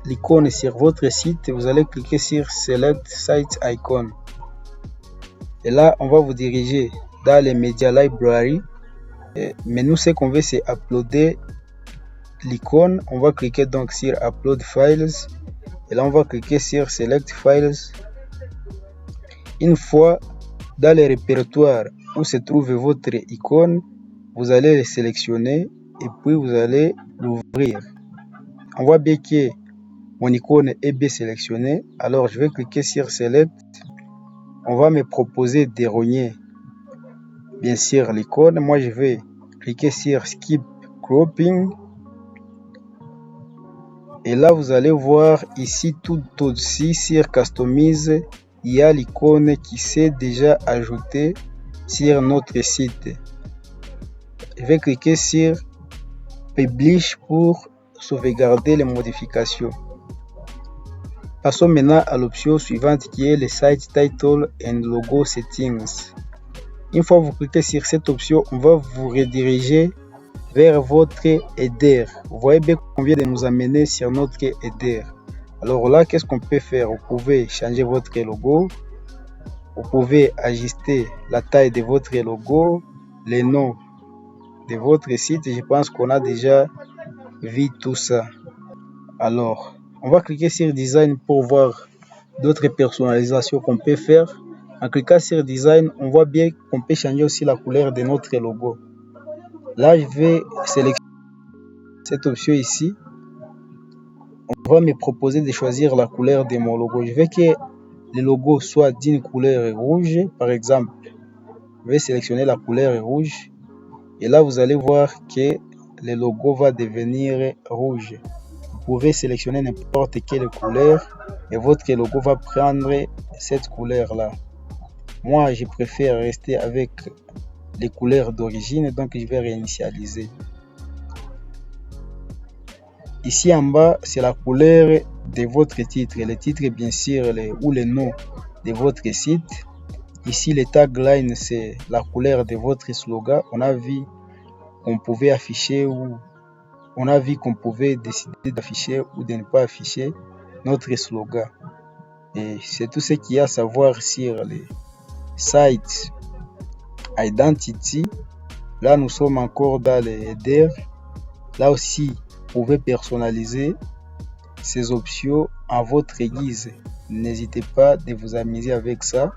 l'icône sur votre site, vous allez cliquer sur Select Site Icon. Et là, on va vous diriger dans les Media Library. Mais nous, ce qu'on veut, c'est uploader l'icône. On va cliquer donc sur Upload Files. Et là, on va cliquer sur Select Files. Une fois dans le répertoire où se trouve votre icône, vous allez le sélectionner et puis vous allez l'ouvrir. On voit bien que mon icône est bien sélectionnée. Alors, je vais cliquer sur Select. On va me proposer d'erronner bien sûr l'icône. Moi, je vais cliquer sur Skip Cropping. Et là, vous allez voir ici tout au-dessus sur Customize, il y a l'icône qui s'est déjà ajoutée sur notre site. Je vais cliquer sur Publish pour sauvegarder les modifications. Passons maintenant à l'option suivante qui est le Site Title and Logo Settings. Une fois que vous cliquez sur cette option, on va vous rediriger vers votre header. Vous voyez bien qu'on vient de nous amener sur notre header. Alors là, qu'est-ce qu'on peut faire? Vous pouvez changer votre logo. Vous pouvez ajuster la taille de votre logo, le nom de votre site. Je pense qu'on a déjà vu tout ça. Alors, on va cliquer sur Design pour voir d'autres personnalisations qu'on peut faire. En cliquant sur Design, on voit bien qu'on peut changer aussi la couleur de notre logo. Là, je vais sélectionner cette option ici. On va me proposer de choisir la couleur de mon logo. Je veux que le logo soit d'une couleur rouge, par exemple. Je vais sélectionner la couleur rouge. Et là, vous allez voir que le logo va devenir rouge. Vous pouvez sélectionner n'importe quelle couleur et votre logo va prendre cette couleur-là. Moi, je préfère rester avec les couleurs d'origine, donc je vais réinitialiser. Ici en bas, c'est la couleur de votre titre. Le titre, bien sûr, ou le nom de votre site. Ici, le tagline, c'est la couleur de votre slogan. On a vu qu'on pouvait afficher ou on a vu qu'on pouvait décider d'afficher ou de ne pas afficher notre slogan. Et c'est tout ce qu'il y a à savoir sur les sites Identity. Là, nous sommes encore dans les headers. Là aussi, vous pouvez personnaliser ces options à votre guise. N'hésitez pas de vous amuser avec ça.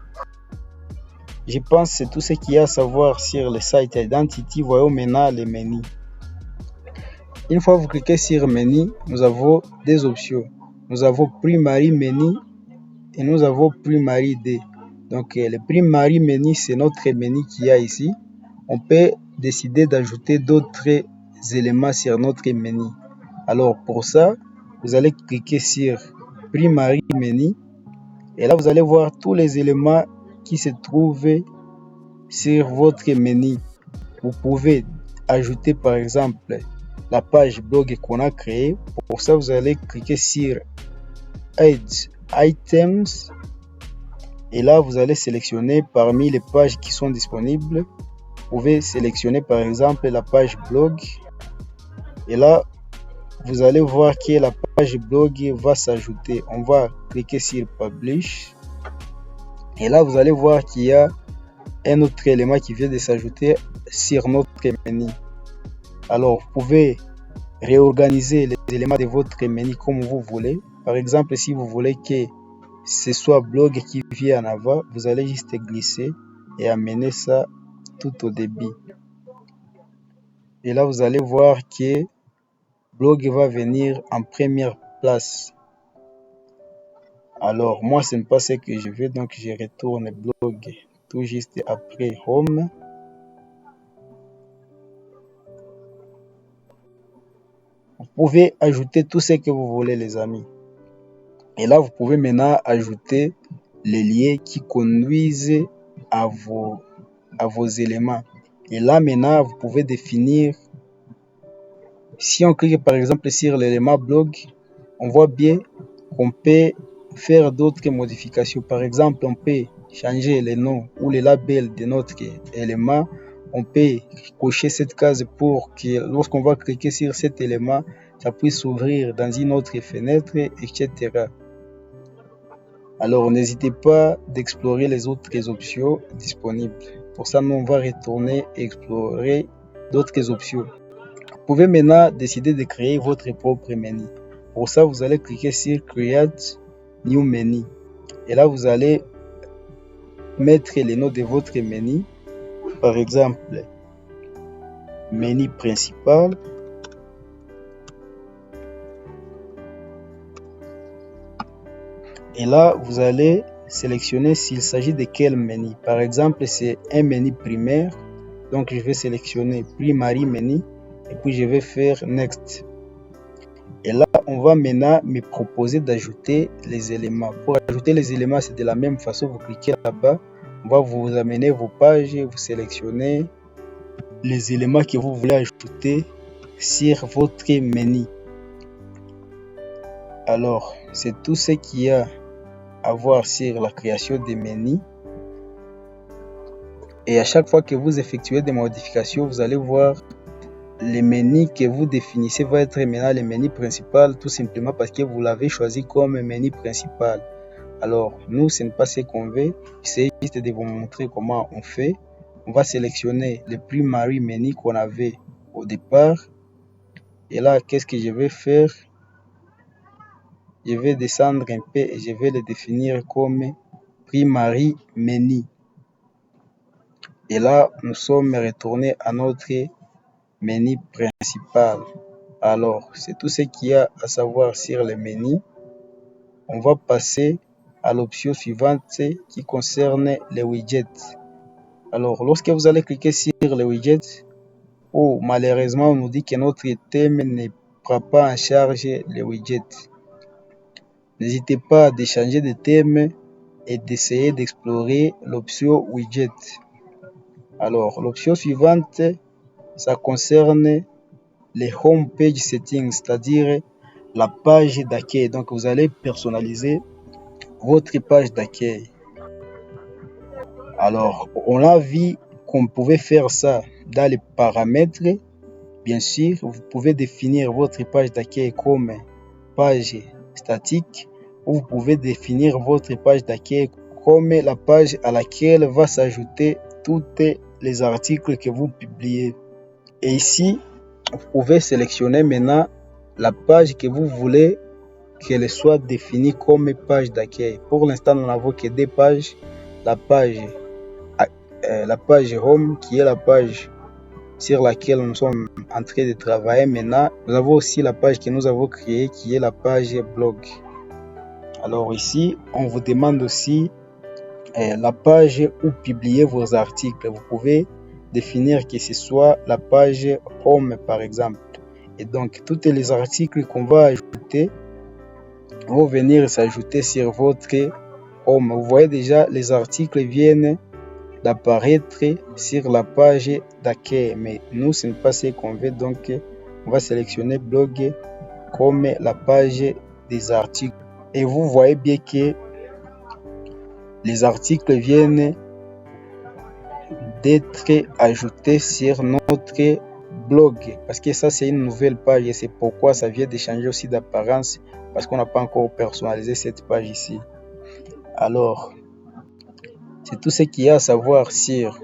Je pense que c'est tout ce qu'il y a à savoir sur le site Identity. Voyons maintenant les menus. Une fois que vous cliquez sur menu, nous avons des options. Nous avons Primary Menu et nous avons Primary D. Donc le Primary Menu, c'est notre menu qu'il y a ici. On peut décider d'ajouter d'autres éléments sur notre menu. Alors pour ça, vous allez cliquer sur Primary Menu et là vous allez voir tous les éléments qui se trouvent sur votre menu. Vous pouvez ajouter par exemple la page blog qu'on a créée. Pour ça, vous allez cliquer sur Add Items et là vous allez sélectionner parmi les pages qui sont disponibles. Vous pouvez sélectionner par exemple la page blog et là vous allez voir que la page blog va s'ajouter. On va cliquer sur Publish et là vous allez voir qu'il y a un autre élément qui vient de s'ajouter sur notre menu. Alors vous pouvez réorganiser les éléments de votre menu comme vous voulez. Par exemple, si vous voulez que ce soit blog qui vient en avant, vous allez juste glisser et amener ça tout au début. Et là vous allez voir que blog va venir en première place. Alors moi ce n'est pas ce que je veux, donc je retourne blog tout juste après home. Vous pouvez ajouter tout ce que vous voulez les amis. Et là vous pouvez maintenant ajouter les liens qui conduisent à vos éléments. Et là maintenant vous pouvez définir. Si on clique par exemple sur l'élément blog, on voit bien qu'on peut faire d'autres modifications. Par exemple, on peut changer le nom ou le label de notre élément. On peut cocher cette case pour que lorsqu'on va cliquer sur cet élément, ça puisse s'ouvrir dans une autre fenêtre, etc. Alors, n'hésitez pas d'explorer les autres options disponibles. Pour ça, nous, on va retourner explorer d'autres options. Vous pouvez maintenant décider de créer votre propre menu. Pour ça, vous allez cliquer sur Create New Menu. Et là, vous allez mettre le nom de votre menu. Par exemple, menu principal. Et là, vous allez sélectionner s'il s'agit de quel menu. Par exemple, c'est un menu primaire. Donc, je vais sélectionner Primary Menu. Et puis, je vais faire Next. Et là, on va maintenant me proposer d'ajouter les éléments. Pour ajouter les éléments, c'est de la même façon. Vous cliquez là-bas. On va vous amener vos pages. Vous sélectionnez les éléments que vous voulez ajouter sur votre menu. Alors, c'est tout ce qu'il y a à voir sur la création des menus. Et à chaque fois que vous effectuez des modifications, vous allez voir les menus que vous définissez va être maintenant le menu principal, tout simplement parce que vous l'avez choisi comme menu principal. Alors, nous, ce n'est pas ce qu'on veut. C'est juste de vous montrer comment on fait. On va sélectionner le primary menu qu'on avait au départ. Et là, qu'est-ce que je vais faire? Je vais descendre un peu et je vais le définir comme primary menu. Et là, nous sommes retournés à notre menu principal. Alors, c'est tout ce qu'il y a à savoir sur le menu. On va passer à l'option suivante qui concerne les widgets. Alors, lorsque vous allez cliquer sur les widgets, malheureusement, on nous dit que notre thème ne prend pas en charge les widgets. N'hésitez pas à changer de thème et d'essayer d'explorer l'option widget. Alors, l'option suivante, ça concerne les home page settings, c'est-à-dire la page d'accueil. Donc, vous allez personnaliser votre page d'accueil. Alors, on a vu qu'on pouvait faire ça dans les paramètres. Bien sûr, vous pouvez définir votre page d'accueil comme page statique ou vous pouvez définir votre page d'accueil comme la page à laquelle va s'ajouter tous les articles que vous publiez. Et ici, vous pouvez sélectionner maintenant la page que vous voulez qu'elle soit définie comme page d'accueil. Pour l'instant, nous n'avons que deux pages. La page Home, qui est la page sur laquelle nous sommes en train de travailler maintenant. Nous avons aussi la page que nous avons créée, qui est la page blog. Alors ici, on vous demande aussi la page où publier vos articles. Vous pouvez définir que ce soit la page Home, par exemple. Et donc, tous les articles qu'on va ajouter vont venir s'ajouter sur votre Home. Vous voyez déjà, les articles viennent d'apparaître sur la page d'accueil. Mais nous, ce n'est pas ce qu'on veut. Donc, on va sélectionner blog comme la page des articles. Et vous voyez bien que les articles viennent d'être ajoutés sur notre blog. Parce que ça, c'est une nouvelle page et c'est pourquoi ça vient de changer aussi d'apparence. Parce qu'on n'a pas encore personnalisé cette page ici. Alors, c'est tout ce qu'il y a à savoir sur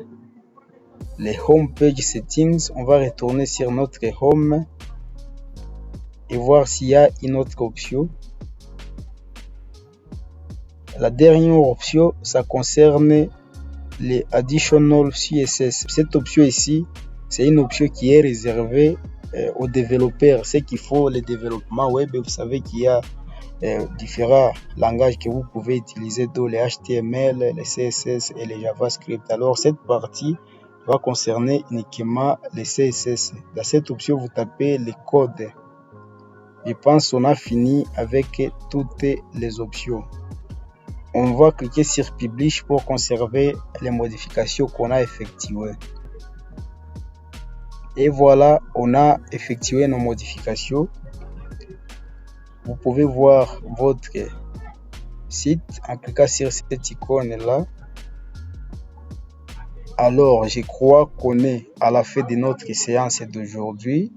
les home page settings. On va retourner sur notre home et voir s'il y a une autre option. La dernière option, ça concerne les additional CSS. Cette option ici, c'est une option qui est réservée aux développeurs. Ceux qui font le développement web, vous savez qu'il y a différents langages que vous pouvez utiliser, dont les HTML, les CSS et les JavaScript. Alors, cette partie va concerner uniquement les CSS. Dans cette option, vous tapez les codes. Je pense qu'on a fini avec toutes les options. On va cliquer sur Publish pour conserver les modifications qu'on a effectuées. Et voilà, on a effectué nos modifications. Vous pouvez voir votre site en cliquant sur cette icône-là. Alors, je crois qu'on est à la fin de notre séance d'aujourd'hui.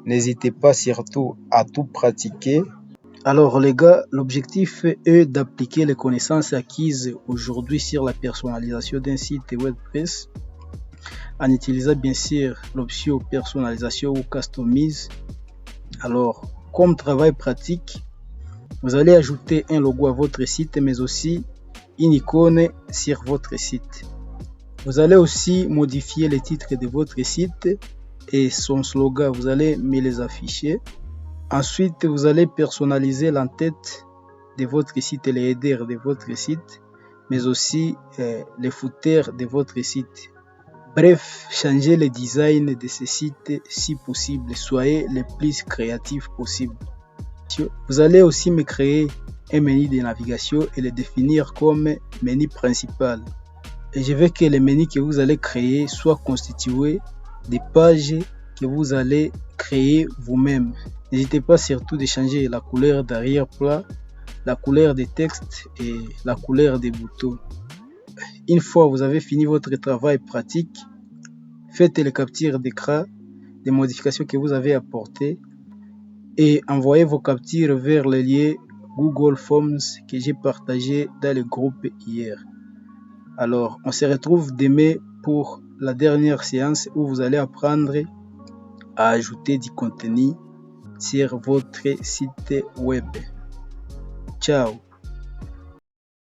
N'hésitez pas surtout à tout pratiquer. Alors les gars, l'objectif est d'appliquer les connaissances acquises aujourd'hui sur la personnalisation d'un site WordPress. en utilisant bien sûr l'option personnalisation ou customise. Alors, comme travail pratique, vous allez ajouter un logo à votre site, mais aussi une icône sur votre site. Vous allez aussi modifier les titres de votre site et son slogan. Vous allez me les afficher. Ensuite, vous allez personnaliser l'entête de votre site et les headers de votre site, mais aussi les footers de votre site. Bref, changez le design de ce site si possible. Soyez le plus créatif possible. Vous allez aussi me créer un menu de navigation et le définir comme menu principal. Et je veux que le menu que vous allez créer soit constitué des pages que vous allez créer vous-même. N'hésitez pas surtout de changer la couleur d'arrière-plan, la couleur des textes et la couleur des boutons. Une fois vous avez fini votre travail pratique, faites les captures d'écran des modifications que vous avez apportées et envoyez vos captures vers le lien Google Forms que j'ai partagé dans le groupe hier. Alors, on se retrouve demain pour la dernière séance où vous allez apprendre à ajouter du contenu sur votre site web. Ciao!